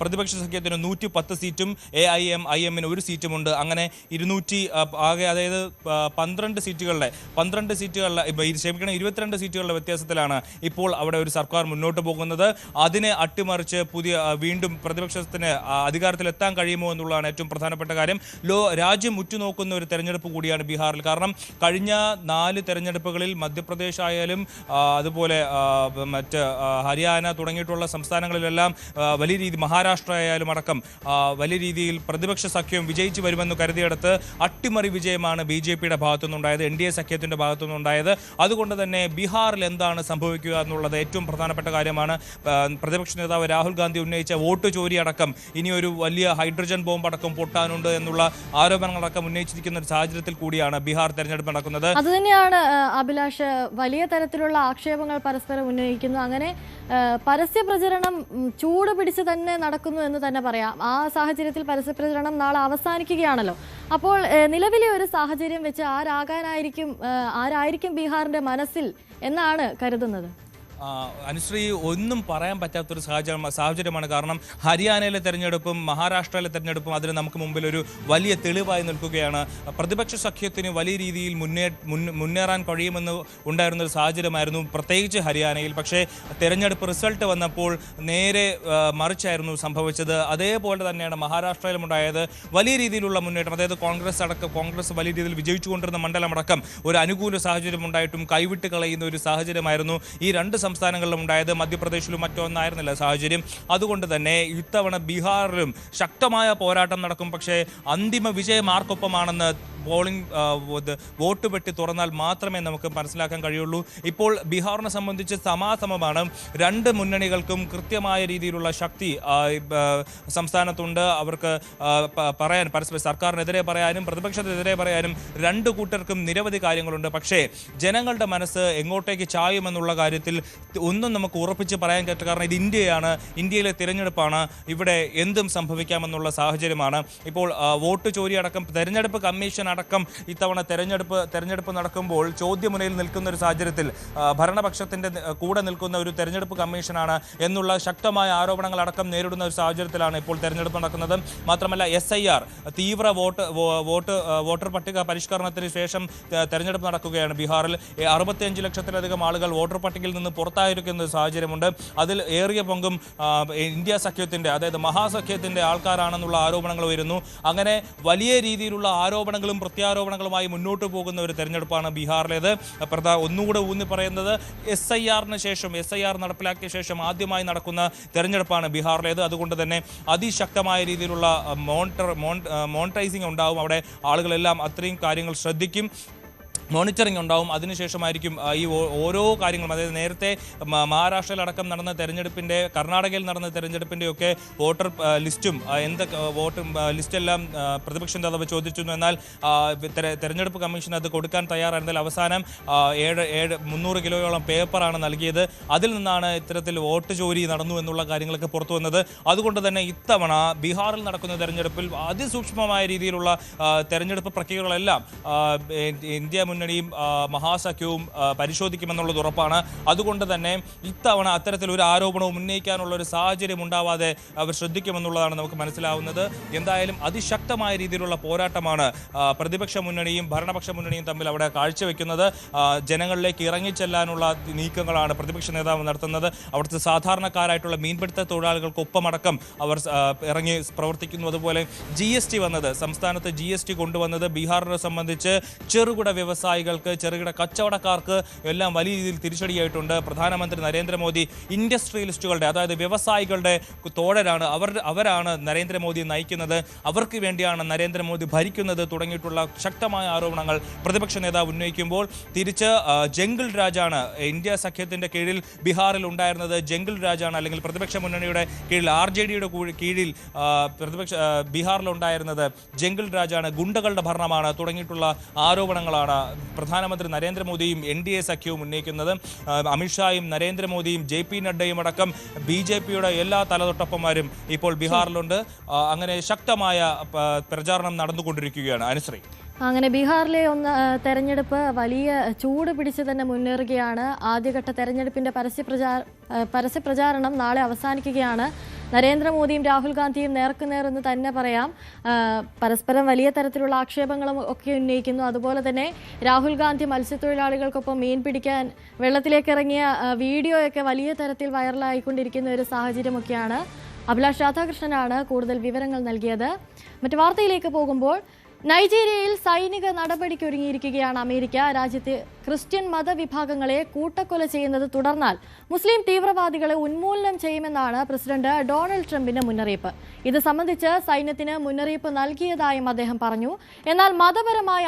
പ്രതിപക്ഷ സഖ്യത്തിന് 110 സീറ്റും AIMIMന് 1 സീറ്റുമുണ്ട്. അങ്ങനെ 200 ആകെ, അതായത് 12 സീറ്റുകളുടെ 22 സീറ്റുകളുടെ വ്യത്യാസത്തിലാണ് ഇപ്പോൾ അവിടെ ഒരു സർക്കാർ മുന്നോട്ട് പോകുന്നത്. അതിനെ അട്ടിമറിച്ച് വീണ്ടും പ്രതിപക്ഷത്തിന് അധികാരത്തിലെത്താൻ കഴിയുമോ എന്നുള്ളതാണ് ഏറ്റവും പ്രധാനപ്പെട്ട കാര്യം. രാജ്യം ഉറ്റുനോക്കുന്ന ഒരു തെരഞ്ഞെടുപ്പ് കൂടിയാണ് ബീഹാറിൽ. കാരണം കഴിഞ്ഞ 4 തെരഞ്ഞെടുപ്പുകളിൽ മധ്യപ്രദേശ് ആയാലും അതുപോലെ മറ്റ് ഹരിയാന തുടങ്ങിയിട്ടുള്ള സംസ്ഥാനങ്ങളിലെല്ലാം വലിയ രീതിയിൽ, മഹാരാഷ്ട്ര ആയാലും അടക്കം വലിയ രീതിയിൽ പ്രതിപക്ഷ സഖ്യം വിജയിച്ചു വരുമെന്ന് കരുതിയെടുത്ത് അട്ടിമറി വിജയമാണ് BJPയുടെ ഭാഗത്തുനിന്നുണ്ടായത്, NDA സഖ്യത്തിന്റെ ഭാഗത്തുനിന്നുണ്ടായത്. അതുകൊണ്ട് തന്നെ ബീഹാറിൽ എന്താണ് സംഭവിക്കുക എന്നുള്ളത് ഏറ്റവും പ്രധാനപ്പെട്ട കാര്യമാണ്. പ്രതിപക്ഷ നേതാവ് രാഹുൽ ഗാന്ധി ഉന്നയിച്ച വോട്ട് ചോരി അടക്കം ഇനി ഒരു വലിയ ഹൈഡ്രജൻ ബോംബ് അടക്കം പൊട്ടാനുണ്ട് എന്നുള്ള ആരോപണങ്ങളടക്കം ഉന്നയിച്ചിരിക്കുന്ന ഒരു സാഹചര്യത്തിൽ കൂടിയാണ് ബീഹാർ തെരഞ്ഞെടുപ്പ് നടക്കുന്നത്. അതുതന്നെയാണ് അഭിലാഷ്, വലിയ തരത്തിലുള്ള ആക്ഷേപങ്ങൾ പരസ്പരം ഉന്നയിക്കുന്നു. അങ്ങനെ പരസ്യ പ്രചരണം ചൂട് പിടിച്ച് തന്നെ നടക്കുന്നു എന്ന് തന്നെ പറയാം. ആ സാഹചര്യത്തിൽ പരസ്യ പ്രചരണം നാളെ അവസാനിക്കുകയാണല്ലോ. അപ്പോൾ നിലവിലെ ഒരു സാഹചര്യം വെച്ച് ആരായിരിക്കും ബീഹാറിന്റെ മനസ്സിൽ എന്നാണ് കരുതുന്നത്? അനുശ്രീ, ഒന്നും പറയാൻ പറ്റാത്തൊരു സാഹചര്യമാണ്. കാരണം ഹരിയാനയിലെ തെരഞ്ഞെടുപ്പും മഹാരാഷ്ട്രയിലെ തെരഞ്ഞെടുപ്പും അതിന് നമുക്ക് മുമ്പിൽ ഒരു വലിയ തെളിവായി നിൽക്കുകയാണ്. പ്രതിപക്ഷ സഖ്യത്തിന് വലിയ രീതിയിൽ മുന്നേറാൻ കഴിയുമെന്ന് ഉണ്ടായിരുന്നൊരു സാഹചര്യമായിരുന്നു, പ്രത്യേകിച്ച് ഹരിയാനയിൽ. പക്ഷേ തെരഞ്ഞെടുപ്പ് റിസൾട്ട് വന്നപ്പോൾ നേരെ മറിച്ചായിരുന്നു സംഭവിച്ചത്. അതേപോലെ തന്നെയാണ് മഹാരാഷ്ട്രയിലും ഉണ്ടായത്. വലിയ രീതിയിലുള്ള മുന്നേറ്റം, അതായത് കോൺഗ്രസ് വലിയ രീതിയിൽ വിജയിച്ചുകൊണ്ടിരുന്ന മണ്ഡലമടക്കം ഒരു അനുകൂല സാഹചര്യം ഉണ്ടായിട്ടും കൈവിട്ട് കളയുന്ന ഒരു സാഹചര്യമായിരുന്നു ഈ 2 സംസ്ഥാനങ്ങളിലും ഉണ്ടായത്. മധ്യപ്രദേശിലും മറ്റൊന്നായിരുന്നില്ല സാഹചര്യം. അതുകൊണ്ട് തന്നെ ഇത്തവണ ബീഹാറിലും ശക്തമായ പോരാട്ടം നടക്കും. പക്ഷേ അന്തിമ വിജയം ആർക്കൊപ്പമാണെന്ന് വോട്ട് പെട്ടി തുറന്നാൽ മാത്രമേ നമുക്ക് മനസ്സിലാക്കാൻ കഴിയുള്ളൂ. ഇപ്പോൾ ബീഹാറിനെ സംബന്ധിച്ച് സമാസമമാണ്. 2 മുന്നണികൾക്കും കൃത്യമായ രീതിയിലുള്ള ശക്തി സംസ്ഥാനത്തുണ്ട്. അവർക്ക് പരസ്പരം സർക്കാരിനെതിരെ പറയാനും പ്രതിപക്ഷത്തിനെതിരെ പറയാനും 2 കൂട്ടർക്കും നിരവധി കാര്യങ്ങളുണ്ട്. പക്ഷേ ജനങ്ങളുടെ മനസ്സ് എങ്ങോട്ടേക്ക് ചായുമെന്നുള്ള കാര്യത്തിൽ ഒന്നും നമുക്ക് ഉറപ്പിച്ച് പറയാൻ പറ്റില്ല. കാരണം ഇത് ഇന്ത്യയാണ്, ഇന്ത്യയിലെ തിരഞ്ഞെടുപ്പാണ്, ഇവിടെ എന്തും സംഭവിക്കാമെന്നുള്ള സാഹചര്യമാണ്. ഇപ്പോൾ വോട്ട് ചോരി അടക്കം തെരഞ്ഞെടുപ്പ് കമ്മീഷൻ അടക്കം ഇത്തവണ തെരഞ്ഞെടുപ്പ് നടക്കുമ്പോൾ ചോദ്യമുനയിൽ നിൽക്കുന്ന ഒരു സാഹചര്യത്തിൽ ഭരണപക്ഷത്തിന്റെ കൂടെ നിൽക്കുന്ന ഒരു തെരഞ്ഞെടുപ്പ് കമ്മീഷനാണ് എന്നുള്ള ശക്തമായ ആരോപണങ്ങൾ അടക്കം നേരിടുന്ന ഒരു സാഹചര്യത്തിലാണ് ഇപ്പോൾ തെരഞ്ഞെടുപ്പ് നടക്കുന്നത്. മാത്രമല്ല SIR തീവ്ര വോട്ടർ പട്ടിക പരിഷ്കരണത്തിന് ശേഷം തെരഞ്ഞെടുപ്പ് നടക്കുകയാണ് ബീഹാറിൽ. 65 ലക്ഷത്തിലധികം ആളുകൾ വോട്ടർ പട്ടികയിൽ നിന്ന് പുറത്തായിരിക്കുന്ന ഒരു സാഹചര്യമുണ്ട്. അതിൽ ഏറിയ പങ്കും ഇന്ത്യ സഖ്യത്തിന്റെ, അതായത് മഹാസഖ്യത്തിന്റെ ആൾക്കാരാണെന്നുള്ള ആരോപണങ്ങൾ വരുന്നു. അങ്ങനെ വലിയ രീതിയിലുള്ള ആരോപണങ്ങളും പ്രത്യാരോപണങ്ങളുമായി മുന്നോട്ട് പോകുന്ന ഒരു തെരഞ്ഞെടുപ്പാണ് ബീഹാറിലേത്. ഒന്നുകൂടെ ഊന്നി പറയുന്നത് SIR നടപ്പിലാക്കിയ ശേഷം ആദ്യമായി നടക്കുന്ന തെരഞ്ഞെടുപ്പാണ് ബീഹാറിലേത്. അതുകൊണ്ട് തന്നെ അതിശക്തമായ രീതിയിലുള്ള മോണിറ്ററൈസിംഗ് ഉണ്ടാവും. അവിടെ ആളുകളെല്ലാം അത്രയും കാര്യങ്ങൾ ശ്രദ്ധിക്കും, മോണിറ്ററിംഗ് ഉണ്ടാവും. അതിനുശേഷമായിരിക്കും ഈ ഓരോ കാര്യങ്ങളും, അതായത് നേരത്തെ മഹാരാഷ്ട്രയിലടക്കം നടന്ന തെരഞ്ഞെടുപ്പിൻ്റെ, കർണാടകയിൽ നടന്ന തെരഞ്ഞെടുപ്പിൻ്റെയൊക്കെ വോട്ടർ ലിസ്റ്റും വോട്ടർ ലിസ്റ്റെല്ലാം പ്രതിപക്ഷ നേതാവ് ചോദിച്ചിരുന്നു. എന്നാൽ തെരഞ്ഞെടുപ്പ് കമ്മീഷൻ അത് കൊടുക്കാൻ തയ്യാറായിരുന്നതിൽ അവസാനം 300 കിലോയോളം പേപ്പറാണ് നൽകിയത്. അതിൽ നിന്നാണ് ഇത്തരത്തിൽ വോട്ട് ചോരി നടന്നു എന്നുള്ള കാര്യങ്ങളൊക്കെ പുറത്തു വന്നത്. അതുകൊണ്ട് തന്നെ ഇത്തവണ ബീഹാറിൽ നടക്കുന്ന തെരഞ്ഞെടുപ്പിൽ അതിസൂക്ഷ്മമായ രീതിയിലുള്ള തെരഞ്ഞെടുപ്പ് പ്രക്രിയകളെല്ലാം ഇന്ത്യ മുന്നണിയും മഹാസഖ്യവും പരിശോധിക്കുമെന്നുള്ളത് ഉറപ്പാണ്. അതുകൊണ്ട് തന്നെ ഇത്തവണ അത്തരത്തിൽ ഒരു ആരോപണവും ഉന്നയിക്കാനുള്ള ഒരു സാഹചര്യം ഉണ്ടാവാതെ അവർ ശ്രദ്ധിക്കുമെന്നുള്ളതാണ് നമുക്ക് മനസ്സിലാവുന്നത്. എന്തായാലും അതിശക്തമായ രീതിയിലുള്ള പോരാട്ടമാണ് പ്രതിപക്ഷ മുന്നണിയും ഭരണപക്ഷ മുന്നണിയും തമ്മിൽ അവിടെ കാഴ്ചവെക്കുന്നത്. ജനങ്ങളിലേക്ക് ഇറങ്ങിച്ചെല്ലാനുള്ള നീക്കങ്ങളാണ് പ്രതിപക്ഷ നേതാവ് നടത്തുന്നത്. അവിടുത്തെ സാധാരണക്കാരായിട്ടുള്ള മീൻപിടുത്ത തൊഴിലാളികൾക്കൊപ്പമടക്കം അവർ ഇറങ്ങി പ്രവർത്തിക്കുന്നു. അതുപോലെ GST വന്നത്, സംസ്ഥാനത്ത് GST കൊണ്ടുവന്നത് ബീഹാറിനെ സംബന്ധിച്ച് ചെറുകിട വ്യവസായികൾക്ക്, ചെറുകിട കച്ചവടക്കാർക്ക് എല്ലാം വലിയ രീതിയിൽ തിരിച്ചടിയായിട്ടുണ്ട്. പ്രധാനമന്ത്രി നരേന്ദ്രമോദി ഇൻഡസ്ട്രിയലിസ്റ്റുകളുടെ, അതായത് വ്യവസായികളുടെ തോഴരാണ്. അവരാണ് നരേന്ദ്രമോദിയെ നയിക്കുന്നത്, അവർക്ക് വേണ്ടിയാണ് നരേന്ദ്രമോദി ഭരിക്കുന്നത് തുടങ്ങിയിട്ടുള്ള ശക്തമായ ആരോപണങ്ങൾ പ്രതിപക്ഷ നേതാവ് ഉന്നയിക്കുമ്പോൾ തിരിച്ച് ജംഗിൾ രാജാണ് ഇന്ത്യ സഖ്യത്തിന്റെ കീഴിൽ ബീഹാറിൽ ഉണ്ടായിരുന്നത്. ജംഗിൾ രാജാണ്, അല്ലെങ്കിൽ പ്രതിപക്ഷ മുന്നണിയുടെ കീഴിൽ RJDയുടെ കീഴിൽ ബീഹാറിലുണ്ടായിരുന്നത് ജംഗിൾ രാജാണ്, ഗുണ്ടകളുടെ ഭരണമാണ് തുടങ്ങിയിട്ടുള്ള ആരോപണങ്ങളാണ് പ്രധാനമന്ത്രി നരേന്ദ്രമോദിയും NDA സഖ്യവും ഉന്നയിക്കുന്നത്. അമിത്ഷായും നരേന്ദ്രമോദിയും JP നഡ്ഡയും അടക്കം BJPയുടെ എല്ലാ തലതൊട്ടപ്പന്മാരും ഇപ്പോൾ ബീഹാറിലുണ്ട്. അങ്ങനെ ശക്തമായ പ്രചാരണം നടന്നുകൊണ്ടിരിക്കുകയാണ്. അനുശ്രീ, അങ്ങനെ ബീഹാറിലെ തെരഞ്ഞെടുപ്പ് വലിയ ചൂട് പിടിച്ച് തന്നെ മുന്നേറുകയാണ്. ആദ്യഘട്ട തെരഞ്ഞെടുപ്പിന്റെ പരസ്യപ്രചാരണം നാളെ അവസാനിക്കുകയാണ്. നരേന്ദ്രമോദിയും രാഹുൽ ഗാന്ധിയും നേർക്കുനേർ എന്ന് തന്നെ പറയാം. പരസ്പരം വലിയ തരത്തിലുള്ള ആക്ഷേപങ്ങളും ഒക്കെ ഉന്നയിക്കുന്നു. അതുപോലെ തന്നെ രാഹുൽ ഗാന്ധി മത്സ്യത്തൊഴിലാളികൾക്കൊപ്പം മീൻ പിടിക്കാൻ വെള്ളത്തിലേക്ക് ഇറങ്ങിയ വീഡിയോയൊക്കെ വലിയ തരത്തിൽ വൈറലായിക്കൊണ്ടിരിക്കുന്ന ഒരു സാഹചര്യമൊക്കെയാണ്. അഭിലാഷ് രാധാകൃഷ്ണനാണ് കൂടുതൽ വിവരങ്ങൾ നൽകിയത്. മറ്റു വാർത്തയിലേക്ക് പോകുമ്പോൾ, നൈജീരിയയിൽ സൈനിക നടപടിക്കൊരുങ്ങിയിരിക്കുകയാണ് അമേരിക്ക. രാജ്യത്തെ ക്രിസ്ത്യൻ മതവിഭാഗങ്ങളെ കൂട്ടക്കൊല ചെയ്യുന്നത് തുടർന്നാൽ മുസ്ലിം തീവ്രവാദികളെ ഉന്മൂലനം ചെയ്യുമെന്നാണ് പ്രസിഡന്റ് ഡൊണാൾഡ് ട്രംപിന്റെ മുന്നറിയിപ്പ്. ഇത് സംബന്ധിച്ച് സൈന്യത്തിന് മുന്നറിയിപ്പ് നൽകിയതായും അദ്ദേഹം പറഞ്ഞു. എന്നാൽ മതപരമായ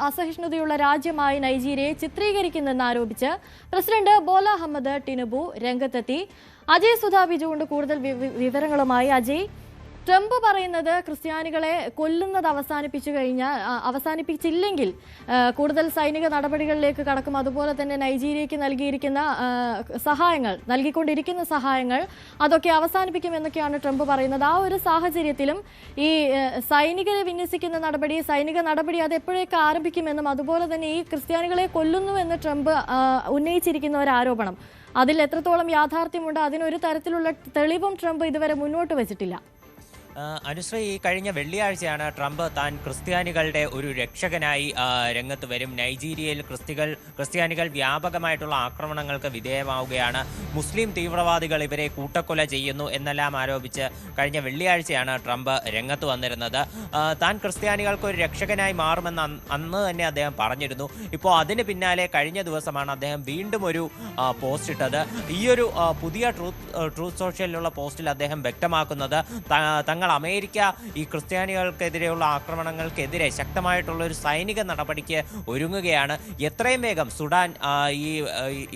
അസഹിഷ്ണുതയുള്ള രാജ്യമായി നൈജീരിയയെ ചിത്രീകരിക്കുന്നെന്നാരോപിച്ച് പ്രസിഡന്റ് ബോല അഹമ്മദ് ടിനുബു രംഗത്തെത്തി. അജയ് സുധാ ബിജുണ്ട് കൂടുതൽ വിവരങ്ങളുമായി. അജയ്, ട്രംപ് പറയുന്നത് ക്രിസ്ത്യാനികളെ കൊല്ലുന്നത് അവസാനിപ്പിച്ചില്ലെങ്കിൽ കൂടുതൽ സൈനിക നടപടികളിലേക്ക് കടക്കും. അതുപോലെ തന്നെ നൈജീരിയയ്ക്ക് നൽകിക്കൊണ്ടിരിക്കുന്ന സഹായങ്ങൾ അതൊക്കെ അവസാനിപ്പിക്കുമെന്നൊക്കെയാണ് ട്രംപ് പറയുന്നത്. ആ ഒരു സാഹചര്യത്തിലും ഈ സൈനികരെ വിന്യസിക്കുന്ന സൈനിക നടപടി അത് എപ്പോഴേക്ക് ആരംഭിക്കുമെന്നും അതുപോലെ തന്നെ ഈ ക്രിസ്ത്യാനികളെ കൊല്ലുന്നുവെന്ന് ട്രംപ് ഉന്നയിച്ചിരിക്കുന്ന ഒരു ആരോപണം, അതിൽ എത്രത്തോളം യാഥാർത്ഥ്യമുണ്ട്? അതിനൊരു തരത്തിലുള്ള തെളിവും ട്രംപ് ഇതുവരെ മുന്നോട്ട് വെച്ചിട്ടില്ല. അനുശ്രീ, ഈ കഴിഞ്ഞ വെള്ളിയാഴ്ചയാണ് ട്രംപ് താൻ ക്രിസ്ത്യാനികളുടെ ഒരു രക്ഷകനായി രംഗത്ത് വരും. നൈജീരിയയിൽ ക്രിസ്ത്യാനികൾ വ്യാപകമായിട്ടുള്ള ആക്രമണങ്ങൾക്ക് വിധേയമാവുകയാണ്, മുസ്ലിം തീവ്രവാദികൾ ഇവരെ കൂട്ടക്കൊല ചെയ്യുന്നു എന്നെല്ലാം ആരോപിച്ച് കഴിഞ്ഞ വെള്ളിയാഴ്ചയാണ് ട്രംപ് രംഗത്ത് വന്നിരുന്നത്. താൻ ക്രിസ്ത്യാനികൾക്ക് ഒരു രക്ഷകനായി മാറുമെന്ന് അന്ന് തന്നെ അദ്ദേഹം പറഞ്ഞിരുന്നു. ഇപ്പോൾ അതിന് പിന്നാലെ കഴിഞ്ഞ ദിവസമാണ് അദ്ദേഹം വീണ്ടും ഒരു പോസ്റ്റ് ഇട്ടത്. ഈ ഒരു പുതിയ ട്രൂത്ത് സോഷ്യലിലുള്ള പോസ്റ്റിൽ അദ്ദേഹം വ്യക്തമാക്കുന്നത് തങ്ങൾ അമേരിക്ക ഈ ക്രിസ്ത്യാനികൾക്കെതിരെയുള്ള ആക്രമണങ്ങൾക്കെതിരെ ശക്തമായിട്ടുള്ള ഒരു സൈനിക നടപടിക്ക് ഒരുങ്ങുകയാണ്. എത്രയും വേഗം സുഡാൻ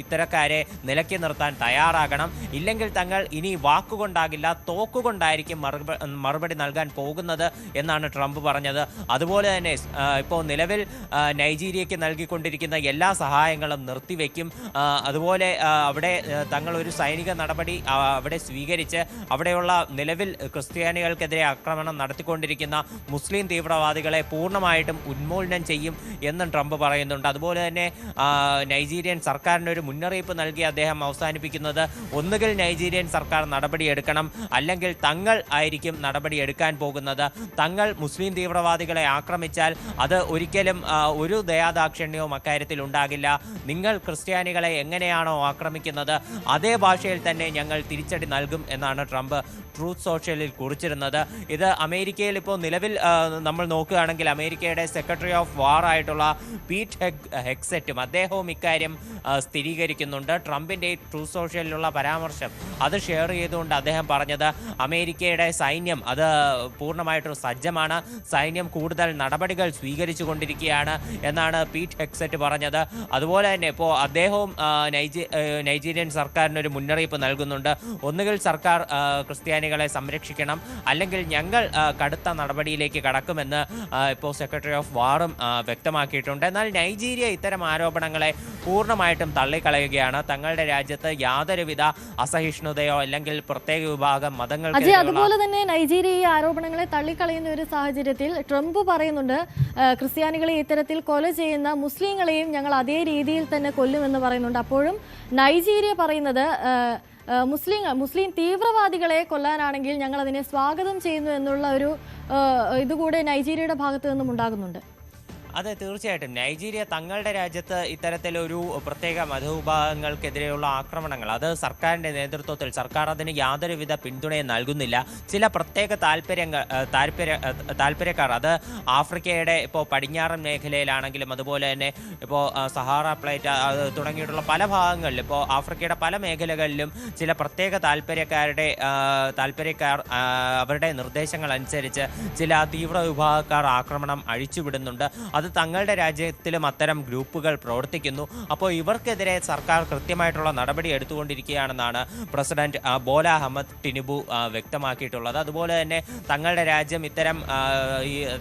ഇത്തരക്കാരെ നിലയ്ക്ക് നിർത്താൻ തയ്യാറാകണം. ഇല്ലെങ്കിൽ തങ്ങൾ ഇനി വാക്കുകൊണ്ടാകില്ല, തോക്കുകൊണ്ടായിരിക്കും മറുപടി നൽകാൻ പോകുന്നത് എന്നാണ് ട്രംപ് പറഞ്ഞത്. അതുപോലെ തന്നെ ഇപ്പോൾ നിലവിൽ നൈജീരിയയ്ക്ക് നൽകിക്കൊണ്ടിരിക്കുന്ന എല്ലാ സഹായങ്ങളും നിർത്തിവെക്കും. അതുപോലെ അവിടെ തങ്ങൾ ഒരു സൈനിക നടപടി അവിടെ സ്വീകരിച്ച് അവിടെയുള്ള നിലവിൽ ക്രിസ്ത്യാനികൾക്കെതിരെ ആക്രമണം നടത്തിക്കൊണ്ടിരിക്കുന്ന മുസ്ലിം തീവ്രവാദികളെ പൂർണ്ണമായിട്ടും ഉന്മൂലനം ചെയ്യും എന്നും ട്രംപ് പറയുന്നുണ്ട്. അതുപോലെ തന്നെ നൈജീരിയൻ സർക്കാരിന് ഒരു മുന്നറിയിപ്പ് നൽകി അദ്ദേഹം അവസാനിപ്പിക്കുന്നത്, ഒന്നുകിൽ നൈജീരിയൻ സർക്കാർ നടപടിയെടുക്കണം, അല്ലെങ്കിൽ തങ്ങൾ ആയിരിക്കും നടപടിയെടുക്കാൻ പോകുന്നത്. തങ്ങൾ മുസ്ലിം തീവ്രവാദികളെ ആക്രമിച്ചാൽ അത് ഒരിക്കലും ഒരു ദയാദാക്ഷിണ്യവും അക്കാര്യത്തിൽ ഉണ്ടാകില്ല. നിങ്ങൾ ക്രിസ്ത്യാനികളെ എങ്ങനെയാണോ ആക്രമിക്കുന്നത് അതേ ഭാഷയിൽ തന്നെ ഞങ്ങൾ തിരിച്ചടി നൽകും എന്നാണ് ട്രംപ് ട്രൂത്ത് സോഷ്യലിൽ കുറിച്ചിരുന്നത്. ഇത് അമേരിക്കയിൽ ഇപ്പോൾ നിലവിൽ നമ്മൾ നോക്കുകയാണെങ്കിൽ അമേരിക്കയുടെ സെക്രട്ടറി ഓഫ് വാർ ആയിട്ടുള്ള പീറ്റ് ഹെക്സെറ്റും അദ്ദേഹവും ഇക്കാര്യം സ്ഥിരീകരിക്കുന്നുണ്ട്. ട്രംപിൻ്റെ ഈ ട്രൂത്ത് സോഷ്യലിലുള്ള പരാമർശം അത് ഷെയർ ചെയ്തുകൊണ്ട് അദ്ദേഹം പറഞ്ഞത്, അമേരിക്കയുടെ സൈന്യം അത് പൂർണ്ണമായിട്ടും സജ്ജമാണ്, സൈന്യം കൂടുതൽ നടപടികൾ സ്വീകരിച്ചു കൊണ്ടിരിക്കുകയാണ് എന്നാണ് പീറ്റ് ഹെക്സെറ്റ് പറഞ്ഞത്. അതുപോലെ തന്നെ ഇപ്പോൾ അദ്ദേഹവും നൈജീരിയൻ സർക്കാരിനൊരു മുന്നറിയിപ്പ് നൽകുന്നുണ്ട്. ഒന്നുകിൽ സർക്കാർ ക്രിസ്ത്യാനികളെ സംരക്ഷിക്കണം, അല്ലെങ്കിൽ ഞങ്ങൾ കടുത്ത നടപടിയിലേക്ക് കടക്കുമെന്ന് ഇപ്പോൾ സെക്രട്ടറി ഓഫ് വാറും വ്യക്തമാക്കിയിട്ടുണ്ട്. എന്നാൽ നൈജീരിയ ഇത്തരം ആരോപണങ്ങളെ പൂർണ്ണമായിട്ടും തള്ളിക്കളയുകയാണ്. തങ്ങളുടെ രാജ്യത്ത് യാതൊരുവിധ അസഹിഷ്ണുതയോ അല്ലെങ്കിൽ പ്രത്യേക വിഭാഗം മതങ്ങൾ. അതുപോലെ തന്നെ നൈജീരിയ ഈ ആരോപണങ്ങളെ തള്ളിക്കളയുന്ന ഒരു സാഹചര്യത്തിൽ ട്രംപ് പറയുന്നുണ്ട്, ക്രിസ്ത്യാനികളെ ഇത്തരത്തിൽ കൊല ചെയ്യുന്ന മുസ്ലിങ്ങളെയും ഞങ്ങൾ അതേ രീതിയിൽ തന്നെ കൊല്ലുമെന്ന് പറയുന്നുണ്ട്. അപ്പോഴും നൈജീരിയ പറയുന്നത് മുസ്ലിം തീവ്രവാദികളെ കൊല്ലാനാണെങ്കിൽ ഞങ്ങൾ അതിനെ സ്വാഗതം ചെയ്യുന്നു എന്നുള്ള ഒരു ഇതുകൂടെ നൈജീരിയയുടെ ഭാഗത്തു നിന്നും ഉണ്ടാകുന്നുണ്ട്. അതെ, തീർച്ചയായിട്ടും നൈജീരിയ തങ്ങളുടെ രാജ്യത്ത് ഇത്തരത്തിലൊരു പ്രത്യേക മതവിഭാഗങ്ങൾക്കെതിരെയുള്ള ആക്രമണങ്ങൾ അത് സർക്കാരിൻ്റെ നേതൃത്വത്തിൽ സർക്കാർ അതിന് യാതൊരുവിധ പിന്തുണയും നൽകുന്നില്ല. ചില പ്രത്യേക താല്പര്യക്കാർ അത് ആഫ്രിക്കയുടെ ഇപ്പോൾ പടിഞ്ഞാറൻ മേഖലയിലാണെങ്കിലും അതുപോലെ തന്നെ ഇപ്പോൾ സഹാറ പ്ലേറ്റ് തുടങ്ങിയിട്ടുള്ള പല ഭാഗങ്ങളിലും ഇപ്പോൾ ആഫ്രിക്കയുടെ പല മേഖലകളിലും ചില പ്രത്യേക താല്പര്യക്കാർ അവരുടെ നിർദ്ദേശങ്ങൾ അനുസരിച്ച് ചില തീവ്ര വിഭാഗക്കാർ ആക്രമണം അഴിച്ചുവിടുന്നുണ്ട്. അത് തങ്ങളുടെ രാജ്യത്തിലും അത്തരം ഗ്രൂപ്പുകൾ പ്രവർത്തിക്കുന്നു. അപ്പോൾ ഇവർക്കെതിരെ സർക്കാർ കൃത്യമായിട്ടുള്ള നടപടി എടുത്തുകൊണ്ടിരിക്കുകയാണെന്നാണ് പ്രസിഡന്റ് ബോല അഹമ്മദ് ടിനുബു വ്യക്തമാക്കിയിട്ടുള്ളത്. അതുപോലെ തന്നെ തങ്ങളുടെ രാജ്യം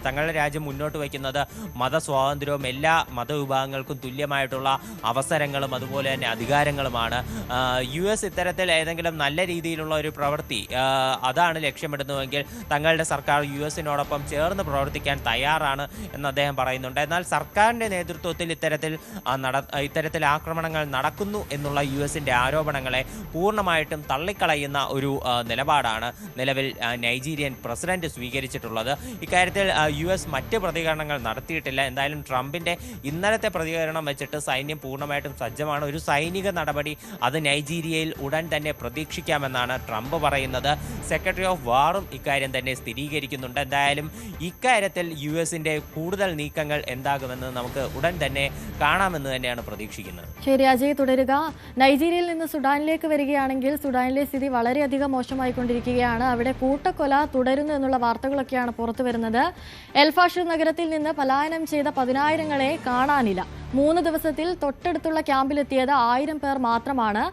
തങ്ങളുടെ രാജ്യം മുന്നോട്ട് വയ്ക്കുന്നത് മതസ്വാതന്ത്ര്യവും എല്ലാ മതവിഭാഗങ്ങൾക്കും തുല്യമായിട്ടുള്ള അവസരങ്ങളും അതുപോലെ തന്നെ അധികാരങ്ങളുമാണ്. US ഇത്തരത്തിൽ ഏതെങ്കിലും നല്ല രീതിയിലുള്ള ഒരു പ്രവൃത്തി അതാണ് ലക്ഷ്യമിടുന്നുവെങ്കിൽ തങ്ങളുടെ സർക്കാർ US-നോടൊപ്പം ചേർന്ന് പ്രവർത്തിക്കാൻ തയ്യാറാണ് എന്ന് അദ്ദേഹം പറയുന്നുണ്ട്. എന്നാൽ സർക്കാരിൻ്റെ നേതൃത്വത്തിൽ ഇത്തരത്തിൽ ആക്രമണങ്ങൾ നടക്കുന്നു എന്നുള്ള US-ന്റെ ആരോപണങ്ങളെ പൂർണ്ണമായിട്ടും തള്ളിക്കളയുന്ന ഒരു നിലപാടാണ് നിലവിൽ നൈജീരിയൻ പ്രസിഡന്റ് സ്വീകരിച്ചിട്ടുള്ളത്. ഇക്കാര്യത്തിൽ US മറ്റ് പ്രതികരണങ്ങൾ നടത്തിയിട്ടില്ല. എന്തായാലും ട്രംപിന്റെ ഇന്നലത്തെ പ്രതികരണം വെച്ചിട്ട് സൈന്യം പൂർണ്ണമായിട്ടും സജ്ജമാണ്. ഒരു സൈനിക നടപടി അത് നൈജീരിയയിൽ ഉടൻ തന്നെ പ്രതീക്ഷിക്കാമെന്നാണ് ട്രംപ് പറയുന്നത്. സെക്രട്ടറി ഓഫ് വാറും ഇക്കാര്യം തന്നെ സ്ഥിരീകരിക്കുന്നുണ്ട്. എന്തായാലും ഇക്കാര്യത്തിൽ US-ന്റെ കൂടുതൽ നീക്കങ്ങൾ എന്താകുമെന്ന് നമുക്ക് ഉടൻ തന്നെ കാണാമെന്ന് തന്നെയാണ് പ്രതീക്ഷിക്കുന്നത്. ശരി അജയ്, തുടരുക. നൈജീരിയയിൽ നിന്ന് സുഡാനിലേക്ക് വരികയാണെങ്കിൽ സുഡാനിലെ സ്ഥിതി വളരെയധികം മോശമായിക്കൊണ്ടിരിക്കുകയാണ്. അവിടെ കൂട്ടക്കൊല തുടരുന്നു എന്നുള്ള വാർത്തകളൊക്കെയാണ് പുറത്തു വരുന്നത്. എൽഫാഷർ നഗരത്തിൽ നിന്ന് പലായനം ചെയ്ത 10,000-ങ്ങളെ കാണാനില്ല. 3 ദിവസത്തിൽ തൊട്ടടുത്തുള്ള ക്യാമ്പിലെത്തിയത് 1000 പേർ മാത്രമാണ്.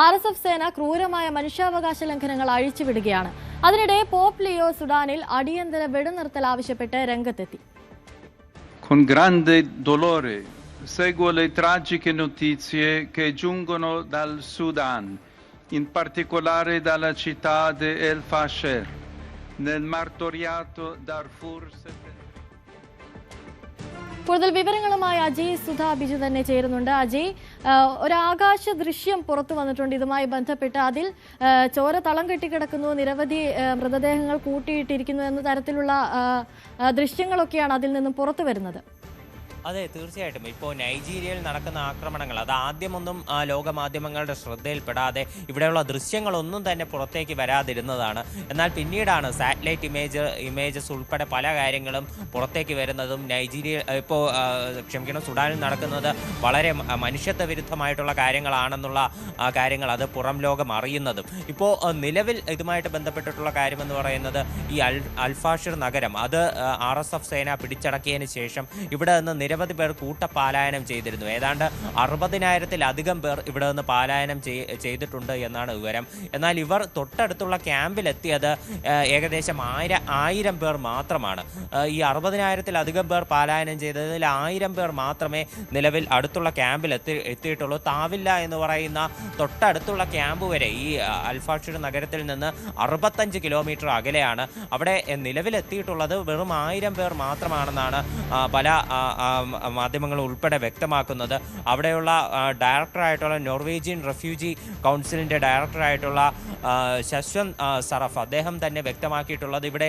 RSF സേന ക്രൂരമായ മനുഷ്യാവകാശ ലംഘനങ്ങൾ അഴിച്ചുവിടുകയാണ്. അതിനിടെ പോപ്പ് ലിയോ സുഡാനിൽ അടിയന്തര വെടിനിർത്തൽ ആവശ്യപ്പെട്ട് രംഗത്തെത്തി. Con grande dolore seguo le tragiche notizie che giungono dal Sudan, in particolare dalla città di El Fasher, nel martoriato Darfur. കൂടുതൽ വിവരങ്ങളുമായി അജയ് സുധ ബിജു തന്നെ ചേരുന്നുണ്ട്. അജയ്, ഒരു ആകാശ ദൃശ്യം പുറത്തു വന്നിട്ടുണ്ട് ഇതുമായി ബന്ധപ്പെട്ട്. അതിൽ ചോര തളം കെട്ടിക്കിടക്കുന്നു, നിരവധി മൃതദേഹങ്ങൾ കൂട്ടിയിട്ടിരിക്കുന്നു എന്ന തരത്തിലുള്ള ദൃശ്യങ്ങളൊക്കെയാണ് അതിൽ നിന്നും പുറത്തു വരുന്നത്. അതെ, തീർച്ചയായിട്ടും. ഇപ്പോൾ നൈജീരിയയിൽ നടക്കുന്ന ആക്രമണങ്ങൾ അത് ആദ്യമൊന്നും ലോകമാധ്യമങ്ങളുടെ ശ്രദ്ധയിൽപ്പെടാതെ ഇവിടെയുള്ള ദൃശ്യങ്ങളൊന്നും തന്നെ പുറത്തേക്ക് വരാതിരുന്നതാണ്. എന്നാൽ പിന്നീടാണ് സാറ്റലൈറ്റ് ഇമേജസ് ഉൾപ്പെടെ പല കാര്യങ്ങളും പുറത്തേക്ക് വരുന്നതും. സുഡാനിൽ നടക്കുന്നത് വളരെ മനുഷ്യത്വ വിരുദ്ധമായിട്ടുള്ള കാര്യങ്ങളാണെന്നുള്ള കാര്യങ്ങൾ അത് പുറം ലോകം അറിയുന്നതും. ഇപ്പോൾ നിലവിൽ ഇതുമായിട്ട് ബന്ധപ്പെട്ടിട്ടുള്ള കാര്യമെന്ന് പറയുന്നത് ഈ അൽഫാഷിർ നഗരം അത് RSF സേന പിടിച്ചടക്കിയതിന് ശേഷം ഇവിടെ നിന്ന് നിരവധി പേർ കൂട്ടപാലായനം ചെയ്തിരുന്നു. ഏതാണ്ട് 60,000-ലധികം പേർ ഇവിടെ നിന്ന് പാലായനം ചെയ്തിട്ടുണ്ട് എന്നാണ് വിവരം. എന്നാൽ ഇവർ തൊട്ടടുത്തുള്ള ക്യാമ്പിലെത്തിയത് ഏകദേശം 1000 പേർ മാത്രമാണ്. ഈ 60,000-ലധികം പേർ പാലായനം ചെയ്തതിൽ 1000 പേർ മാത്രമേ നിലവിൽ അടുത്തുള്ള ക്യാമ്പിൽ എത്തിയിട്ടുള്ളൂ. താവില്ല എന്ന് പറയുന്ന തൊട്ടടുത്തുള്ള ക്യാമ്പ് വരെ ഈ അൽഫാഷിർ നഗരത്തിൽ നിന്ന് 65 കിലോമീറ്റർ അകലെയാണ്. അവിടെ നിലവിലെത്തിയിട്ടുള്ളത് വെറും 1000 പേർ മാത്രമാണെന്നാണ് പല മാധ്യമങ്ങൾ ഉൾപ്പെടെ വ്യക്തമാക്കുന്നത്. അവിടെയുള്ള ഡയറക്ടറായിട്ടുള്ള നോർവേജിയൻ റെഫ്യൂജി കൗൺസിലിൻ്റെ ഡയറക്ടറായിട്ടുള്ള ശശ്വന്ത് സറഫ് അദ്ദേഹം തന്നെ വ്യക്തമാക്കിയിട്ടുള്ളത് ഇവിടെ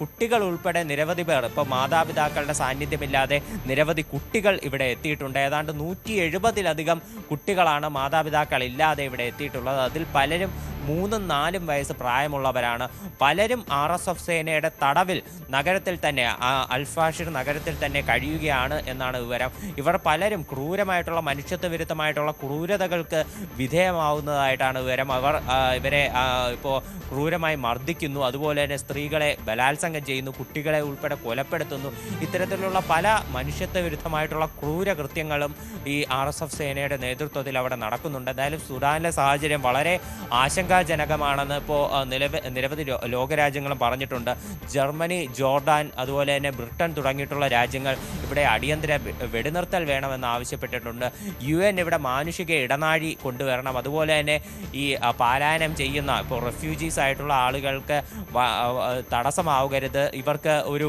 കുട്ടികൾ ഉൾപ്പെടെ നിരവധി പേർ, ഇപ്പോൾ മാതാപിതാക്കളുടെ സാന്നിധ്യമില്ലാതെ നിരവധി കുട്ടികൾ ഇവിടെ എത്തിയിട്ടുണ്ട്. ഏതാണ്ട് 170-ലധികം കുട്ടികളാണ് മാതാപിതാക്കളില്ലാതെ ഇവിടെ എത്തിയിട്ടുള്ളത്. അതിൽ പലരും 3-4 വയസ്സ് പ്രായമുള്ളവരാണ്. പലരും RSF സേനയുടെ തടവിൽ നഗരത്തിൽ തന്നെ അൽഫാഷിർ നഗരത്തിൽ തന്നെ കഴിയുകയാണ് എന്നാണ് വിവരം. ഇവർ പലരും ക്രൂരമായിട്ടുള്ള മനുഷ്യത്വ വിരുദ്ധമായിട്ടുള്ള ക്രൂരതകൾക്ക് വിധേയമാവുന്നതായിട്ടാണ് വിവരം. ഇവരെ ഇപ്പോൾ ക്രൂരമായി മർദ്ദിക്കുന്നു, അതുപോലെ തന്നെ സ്ത്രീകളെ ബലാത്സംഗം ചെയ്യുന്നു, കുട്ടികളെ ഉൾപ്പെടെ കൊലപ്പെടുത്തുന്നു. ഇത്തരത്തിലുള്ള പല മനുഷ്യത്വ വിരുദ്ധമായിട്ടുള്ള ക്രൂരകൃത്യങ്ങളും ഈ RSF സേനയുടെ നേതൃത്വത്തിൽ അവിടെ നടക്കുന്നുണ്ട്. എന്തായാലും സുഡാനിലെ സാഹചര്യം വളരെ ആശങ്കാജനകമാണെന്ന് ഇപ്പോൾ നിരവധി ലോകരാജ്യങ്ങളും പറഞ്ഞിട്ടുണ്ട്. ജർമ്മനി, ജോർഡാൻ, അതുപോലെ തന്നെ ബ്രിട്ടൻ തുടങ്ങിയിട്ടുള്ള രാജ്യങ്ങൾ ഇവിടെ അടിയന്തര വെടിനിർത്തൽ വേണമെന്ന് ആവശ്യപ്പെട്ടിട്ടുണ്ട്. UN ഇവിടെ മാനുഷിക ഇടനാഴി കൊണ്ടുവരണം. അതുപോലെ തന്നെ ഈ പാലായനം ചെയ്യുന്ന ഇപ്പോൾ റെഫ്യൂജീസ് ആയിട്ടുള്ള ആളുകൾക്ക് തടസ്സമാവരുത്, ഇവർക്ക് ഒരു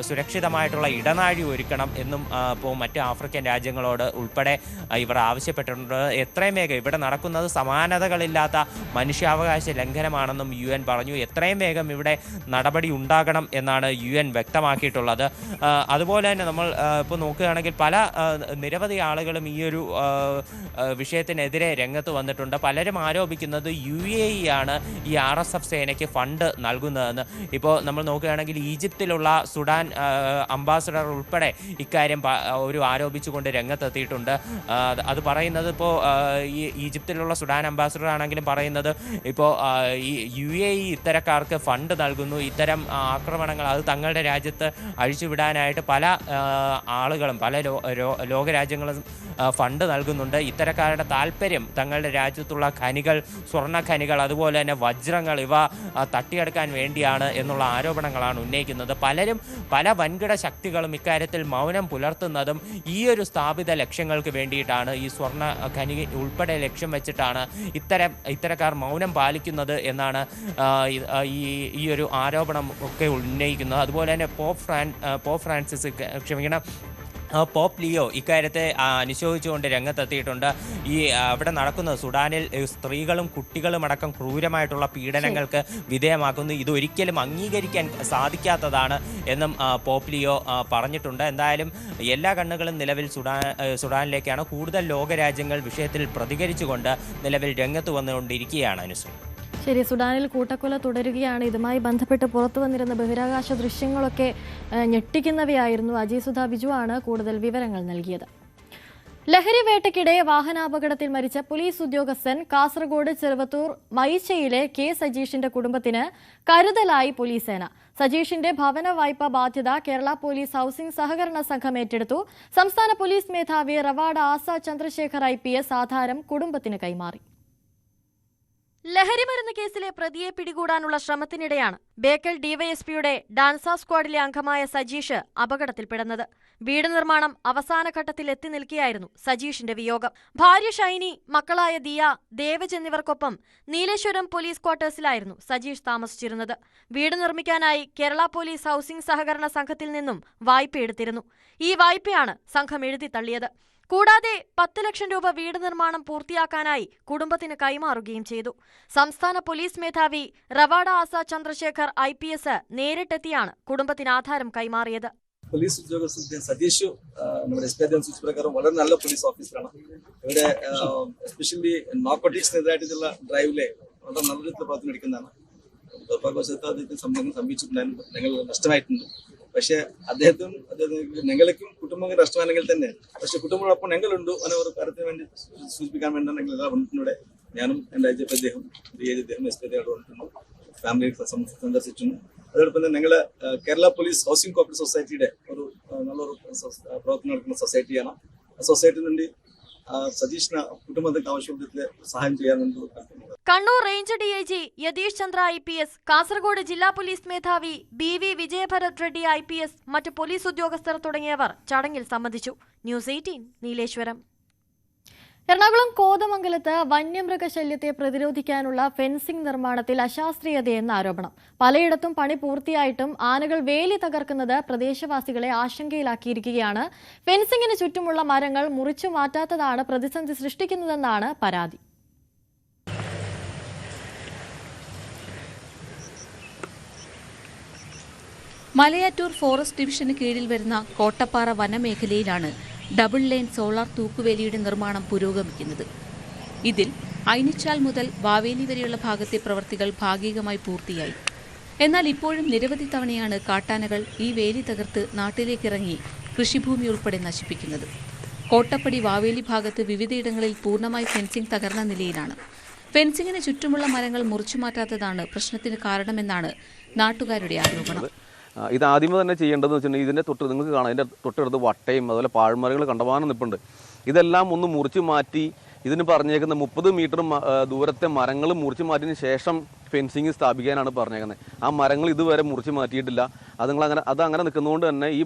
സുരക്ഷിതമായിട്ടുള്ള ഇടനാഴി ഒരുക്കണം എന്നും ഇപ്പോൾ മറ്റ് ആഫ്രിക്കൻ രാജ്യങ്ങളോട് ഉൾപ്പെടെ ഇവർ ആവശ്യപ്പെട്ടിട്ടുണ്ട്. എത്രയും വേഗം ഇവിടെ നടക്കുന്നത് സമാനതകളില്ലാത്ത മനുഷ്യാവകാശ ലംഘനമാണെന്നും UN പറഞ്ഞു. എത്രയും വേഗം ഇവിടെ നടപടി ഉണ്ടാകണം എന്നാണ് UN വ്യക്തമാക്കിയിട്ടുള്ളത്. അതുപോലെ തന്നെ നമ്മൾ ഇപ്പോൾ നോക്കുകയാണെങ്കിൽ നിരവധി ആളുകളും ഈ ഒരു വിഷയത്തിനെതിരെ രംഗത്ത് വന്നിട്ടുണ്ട്. പലരും ആരോപിക്കുന്നത് UAE ആണ് ഈ RSF സേനയ്ക്ക് ഫണ്ട് നൽകുന്നതെന്ന്. ഇപ്പോൾ നമ്മൾ നോക്കുകയാണെങ്കിൽ ഈജിപ്തിലുള്ള സുഡാൻ അംബാസഡർ ഉൾപ്പെടെ ഇക്കാര്യം ആരോപിച്ചുകൊണ്ട് രംഗത്തെത്തിയിട്ടുണ്ട്. അത് പറയുന്നത് ഇപ്പോൾ ഈ ഈജിപ്തിലുള്ള സുഡാൻ അംബാസഡർ ആണെങ്കിലും കാര്യം പറയുന്നത് ഇപ്പോൾ ഈ UAE ഇത്തരക്കാർക്ക് ഫണ്ട് നൽകുന്നു. ഇത്തരം ആക്രമണങ്ങൾ അത് തങ്ങളുടെ രാജ്യത്ത് അഴിച്ചുവിടാനായിട്ട് പല ആളുകളും പല ലോകരാജ്യങ്ങളും ഫണ്ട് നൽകുന്നുണ്ട്. ഇത്തരക്കാരുടെ താല്പര്യം തങ്ങളുടെ രാജ്യത്തുള്ള ഖനികൾ, സ്വർണ്ണ ഖനികൾ, അതുപോലെ തന്നെ വജ്രങ്ങൾ ഇവ തട്ടിയെടുക്കാൻ വേണ്ടിയാണ് എന്നുള്ള ആരോപണങ്ങളാണ് ഉന്നയിക്കുന്നത്. പലരും പല വൻകിട ശക്തികളും ഇക്കാര്യത്തിൽ മൗനം പുലർത്തുന്നതും ഈ ഒരു സ്ഥാപിത ലക്ഷ്യങ്ങൾക്ക് വേണ്ടിയിട്ടാണ്. ഈ സ്വർണ്ണ ഖനി ഉൾപ്പെടെ ലക്ഷ്യം വെച്ചിട്ടാണ് ഇത്തരക്കാർ മൗനം പാലിക്കുന്നത് എന്നാണ് ഈ ഒരു ആരോപണം ഒക്കെ ഉന്നയിക്കുന്നത്. അതുപോലെ തന്നെ പോപ്പ് ലിയോ ഇക്കാര്യത്തെ അനുശോചിച്ചുകൊണ്ട് രംഗത്തെത്തിയിട്ടുണ്ട്. ഈ അവിടെ നടക്കുന്നത് സുഡാനിൽ സ്ത്രീകളും കുട്ടികളും അടക്കം ക്രൂരമായിട്ടുള്ള പീഡനങ്ങൾക്ക് വിധേയമാക്കുന്നു. ഇതൊരിക്കലും അംഗീകരിക്കാൻ സാധിക്കാത്തതാണ് എന്നും പോപ്പ് ലിയോ പറഞ്ഞിട്ടുണ്ട്. എന്തായാലും എല്ലാ കണ്ണുകളും നിലവിൽ സുഡാനിലേക്കാണ്. കൂടുതൽ ലോകരാജ്യങ്ങൾ വിഷയത്തിൽ പ്രതികരിച്ചുകൊണ്ട് നിലവിൽ രംഗത്ത് വന്നുകൊണ്ടിരിക്കുകയാണ്. അനുശ്രീ, ശരി, സുഡാനിൽ കൂട്ടക്കൊല തുടരുകയാണ്. ഇതുമായി ബന്ധപ്പെട്ട് പുറത്തു വന്നിരുന്ന ബഹിരാകാശ ദൃശ്യങ്ങളൊക്കെ ഞെട്ടിക്കുന്നവയായിരുന്നു. അജയ് സുധ ബിജുവാണ് കൂടുതൽ വിവരങ്ങൾ നൽകിയത്. ലഹരി വേട്ടയ്ക്കിടെ വാഹനാപകടത്തിൽ മരിച്ച പോലീസ് ഉദ്യോഗസ്ഥൻ കാസർഗോഡ് ചെറുവത്തൂർ മയിച്ചയിലെ കെ സജീഷിന്റെ കുടുംബത്തിന് കരുതലായി പോലീസ് സേന. സജീഷിന്റെ ഭവന വായ്പ ബാധ്യത കേരള പോലീസ് ഹൌസിംഗ് സഹകരണ സംഘം ഏറ്റെടുത്തു. സംസ്ഥാന പോലീസ് മേധാവി റവാഡ ആസ ചന്ദ്രശേഖർ IPS ആധാരം കുടുംബത്തിന് കൈമാറി. ലഹരിമരുന്ന് കേസിലെ പ്രതിയെ പിടികൂടാനുള്ള ശ്രമത്തിനിടെയാണ് ബേക്കൽ ഡിവൈഎസ്പിയുടെ ഡാൻസ സ്ക്വാഡിലെ അംഗമായ സജീഷ് അപകടത്തിൽപ്പെടുന്നത്. വീട് നിർമ്മാണം അവസാന ഘട്ടത്തിൽ എത്തി നിൽക്കുകയായിരുന്നു സജീഷിന്റെ വിയോഗം. ഭാര്യ ഷൈനി, മക്കളായ ദിയ, ദേവജ് എന്നിവർക്കൊപ്പം നീലേശ്വരം പോലീസ് ക്വാർട്ടേഴ്സിലായിരുന്നു സജീഷ് താമസിച്ചിരുന്നത്. വീട് നിർമ്മിക്കാനായി കേരള പോലീസ് ഹൌസിംഗ് സഹകരണ സംഘത്തിൽ നിന്നും വായ്പയെടുത്തിരുന്നു. ഈ വായ്പയാണ് സംഘം എഴുതി തള്ളിയത്. കൂടാതെ 10 ലക്ഷം രൂപ വീട് നിർമ്മാണം പൂർത്തിയാക്കാനായി കുടുംബത്തിന് കൈമാറുകയും ചെയ്തു. സംസ്ഥാന പോലീസ് മേധാവി റവാഡ ആസ ചന്ദ്രശേഖർ IPS നേരിട്ടെത്തിയാണ് കുടുംബത്തിന് ആധാരം കൈമാറിയത്. പോലീസ് ഉദ്യോഗസ്ഥ സതീഷ് നമ്മുടെ SP സൂചിച്ച പ്രകാരം വളരെ നല്ല പോലീസ് ഓഫീസറാണ്. ഇവിടെ എസ്പെഷ്യലി നാർക്കോട്ടിക്സിനെതിരായിട്ടുള്ള ഡ്രൈവിലെ വളരെ നല്ല രീതിയിൽ പ്രവർത്തനം എടുക്കുന്നതാണ്. ദൗർഭാഗ്യവശാൽ അദ്ദേഹത്തിന് സംഭവിച്ചിട്ടുണ്ടായിരുന്നു, ഞങ്ങൾ നഷ്ടമായിട്ടുണ്ട്. പക്ഷെ ഞങ്ങൾക്കും കുടുംബങ്ങൾ നഷ്ടമാണെങ്കിൽ തന്നെ പക്ഷെ കുടുംബങ്ങളൊപ്പം ഞങ്ങളുണ്ട് എന്ന ഒരു കാര്യത്തിന് വേണ്ടി സൂചിപ്പിക്കാൻ വേണ്ടിയാണ് ഞങ്ങൾ എല്ലാ വന്നിട്ടുണ്ട്. ഞാനും എൻ്റെ അദ്ദേഹം SP വന്നിട്ടുണ്ട്, ഫാമിലി സന്ദർശിച്ചിട്ടുണ്ട്. അതോടൊപ്പം തന്നെ ഞങ്ങൾ കേരള പോലീസ് ഹൗസിംഗ് കോപ്പറേറ്റീവ് സൊസൈറ്റിയുടെ ഒരു നല്ലൊരു പ്രവർത്തനം നടക്കുന്ന സൊസൈറ്റിയാണ്. ആ സൊസൈറ്റിയിൽ നിന്ന് സതീഷിന് കുടുംബത്തിന് ആവശ്യത്തിൽ സഹായം ചെയ്യാനുണ്ട്. Kannur range DIG Yatish Chandra IPS, Kasaragod ജില്ലാ പോലീസ് മേധാവി BV വിജയഭരത് റെഡ്ഡി IPS, മറ്റ് പോലീസ് ഉദ്യോഗസ്ഥർ തുടങ്ങിയവർ ചടങ്ങിൽ സംബന്ധിച്ചു. ന്യൂസ് 18 നീലേശ്വരം. എറണാകുളം കോതമംഗലത്ത് വന്യമൃഗശല്യത്തെ പ്രതിരോധിക്കാനുള്ള ഫെൻസിംഗ് നിർമ്മാണത്തിൽ അശാസ്ത്രീയതയെന്ന ആരോപണം. പലയിടത്തും പണി പൂർത്തിയായിട്ടും ആനകൾ വേലി തകർക്കുന്നത് പ്രദേശവാസികളെ ആശങ്കയിലാക്കിയിരിക്കുകയാണ്. ഫെൻസിംഗിന് ചുറ്റുമുള്ള മരങ്ങൾ മുറിച്ചു മാറ്റാത്തതാണ് പ്രതിസന്ധി സൃഷ്ടിക്കുന്നതെന്നാണ് പരാതി. മലയാറ്റൂർ ഫോറസ്റ്റ് ഡിവിഷന് കീഴിൽ വരുന്ന കോട്ടപ്പാറ വനമേഖലയിലാണ് ഡബിൾ ലൈൻ സോളാർ തൂക്കുവേലിയുടെ നിർമ്മാണം പുരോഗമിക്കുന്നത്. ഇതിൽ ഐനിച്ചാൽ മുതൽ വാവേലി വരെയുള്ള ഭാഗത്തെ പ്രവൃത്തികൾ ഭാഗികമായി പൂർത്തിയായി. എന്നാൽ ഇപ്പോഴും നിരവധി തവണയാണ് കാട്ടാനകൾ ഈ വേലി തകർത്ത് നാട്ടിലേക്കിറങ്ങി കൃഷിഭൂമി ഉൾപ്പെടെ നശിപ്പിക്കുന്നത്. കോട്ടപ്പടി വാവേലി ഭാഗത്ത് വിവിധയിടങ്ങളിൽ പൂർണ്ണമായി ഫെൻസിംഗ് തകർന്ന നിലയിലാണ്. ഫെൻസിംഗിന് ചുറ്റുമുള്ള മരങ്ങൾ മുറിച്ചുമാറ്റാത്തതാണ് പ്രശ്നത്തിന് കാരണമെന്നാണ് നാട്ടുകാരുടെ ആരോപണം. ഇത് ആദ്യമേ തന്നെ ചെയ്യേണ്ടതെന്ന് വെച്ചിട്ടുണ്ടെങ്കിൽ ഇതിൻ്റെ നിങ്ങൾക്ക് കാണാം, ഇതിൻ്റെ തൊട്ടടുത്ത് വട്ടയും അതുപോലെ പാഴ്മരകൾ കണ്ടമാനം നിൽപ്പുണ്ട്. ഇതെല്ലാം ഒന്ന് മുറിച്ച് മാറ്റി ഇതിന് പറഞ്ഞേക്കുന്ന 30 മീറ്റർ ദൂരത്തെ മരങ്ങൾ മുറിച്ച് മാറ്റിയതിന് ശേഷം ഫെൻസിങ് സ്ഥാപിക്കാനാണ് പറഞ്ഞേക്കുന്നത്. ആ മരങ്ങൾ ഇതുവരെ മുറിച്ച് മാറ്റിയിട്ടില്ല. അതങ്ങനെ നിൽക്കുന്നതുകൊണ്ട് തന്നെ ഈ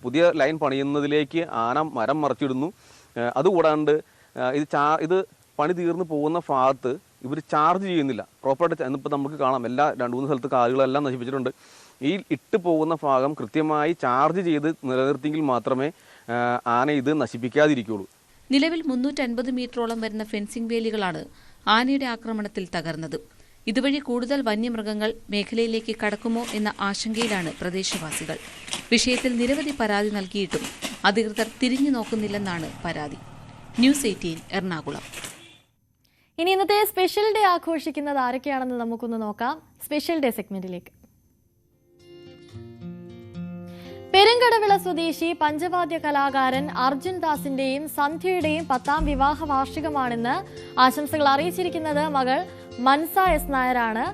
പുതിയ ലൈൻ പണിയുന്നതിലേക്ക് ആന മരം മറച്ചിടുന്നു. അതുകൂടാണ്ട് ഇത് പണി തീർന്നു പോകുന്ന ഭാഗത്ത് ഇവർ ചാർജ് ചെയ്യുന്നില്ല പ്രോപ്പറായിട്ട്. ഇന്നിപ്പോൾ നമുക്ക് കാണാം, എല്ലാ 2-3 സ്ഥലത്ത് കാലുകളെല്ലാം നശിപ്പിച്ചിട്ടുണ്ട്. ഈ ഇട്ട് പോകുന്ന ഭാഗം കൃത്യമായി ചാർജ് ചെയ്ത് നിലനിർത്തിയെങ്കിൽ മാത്രമേ ആന ഇത് നശിപ്പിക്കാതിരിക്കുകയുള്ളൂ. നിലവിൽ 350 മീറ്ററോളം വരുന്ന ഫെൻസിംഗ് വേലികളാണ് ആനയുടെ ആക്രമണത്തിൽ തകർന്നത്. ഇതുവഴി കൂടുതൽ വന്യമൃഗങ്ങൾ മേഖലയിലേക്ക് കടക്കുമോ എന്ന ആശങ്കയിലാണ് പ്രദേശവാസികൾ. വിഷയത്തിൽ നിരവധി പരാതി നൽകിയിട്ടും അധികൃതർ തിരിഞ്ഞു നോക്കുന്നില്ലെന്നാണ് പരാതി. ന്യൂസ് 18 എറണാകുളം. ഇനി ഇന്നത്തെ സ്പെഷ്യൽ ഡേ ആഘോഷിക്കുന്നത് ആരൊക്കെയാണെന്ന് നമുക്കൊന്ന് നോക്കാം. Special day സെഗ്മെന്റിലേക്ക്. പെരുങ്കടവിള സ്വദേശി പഞ്ചവാദ്യ കലാകാരൻ അർജുൻ ദാസിന്റെയും സന്ധ്യയുടെയും 10ാം വിവാഹ വാർഷികമാണെന്ന് ആശംസകൾ അറിയിച്ചിരിക്കുന്നത് മകൾ മൻസ എസ് നായരാണ്.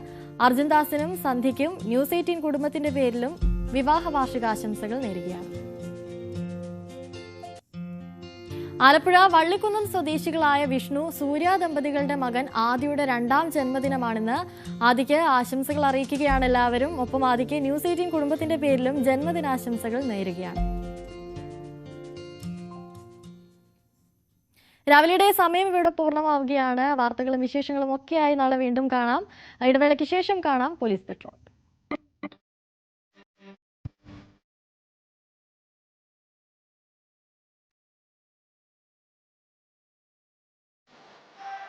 അർജുൻ ദാസിനും സന്ധ്യയ്ക്കും ന്യൂസ് 18 കുടുംബത്തിന്റെ പേരിലും വിവാഹ വാർഷികാശംസകൾ നേരുകയാണ്. ആലപ്പുഴ വള്ളിക്കുന്നം സ്വദേശികളായ വിഷ്ണു സൂര്യ ദമ്പതികളുടെ മകൻ ആദിയുടെ 2ാം ജന്മദിനമാണെന്ന് ആദിക്ക് ആശംസകൾ അറിയിക്കുകയാണ് എല്ലാവരും. ഒപ്പം ആദിക്ക് ന്യൂസ് 18 കുടുംബത്തിന്റെ പേരിലും ജന്മദിനാശംസകൾ നേരുകയാണ്. രാവിലെയുടെ സമയം ഇവിടെ പൂർണ്ണമാവുകയാണ്. വാർത്തകളും വിശേഷങ്ങളും ഒക്കെയായി നാളെ വീണ്ടും കാണാം. ഇടവേളയ്ക്ക് ശേഷം കാണാം പോലീസ് പെട്രോൾ.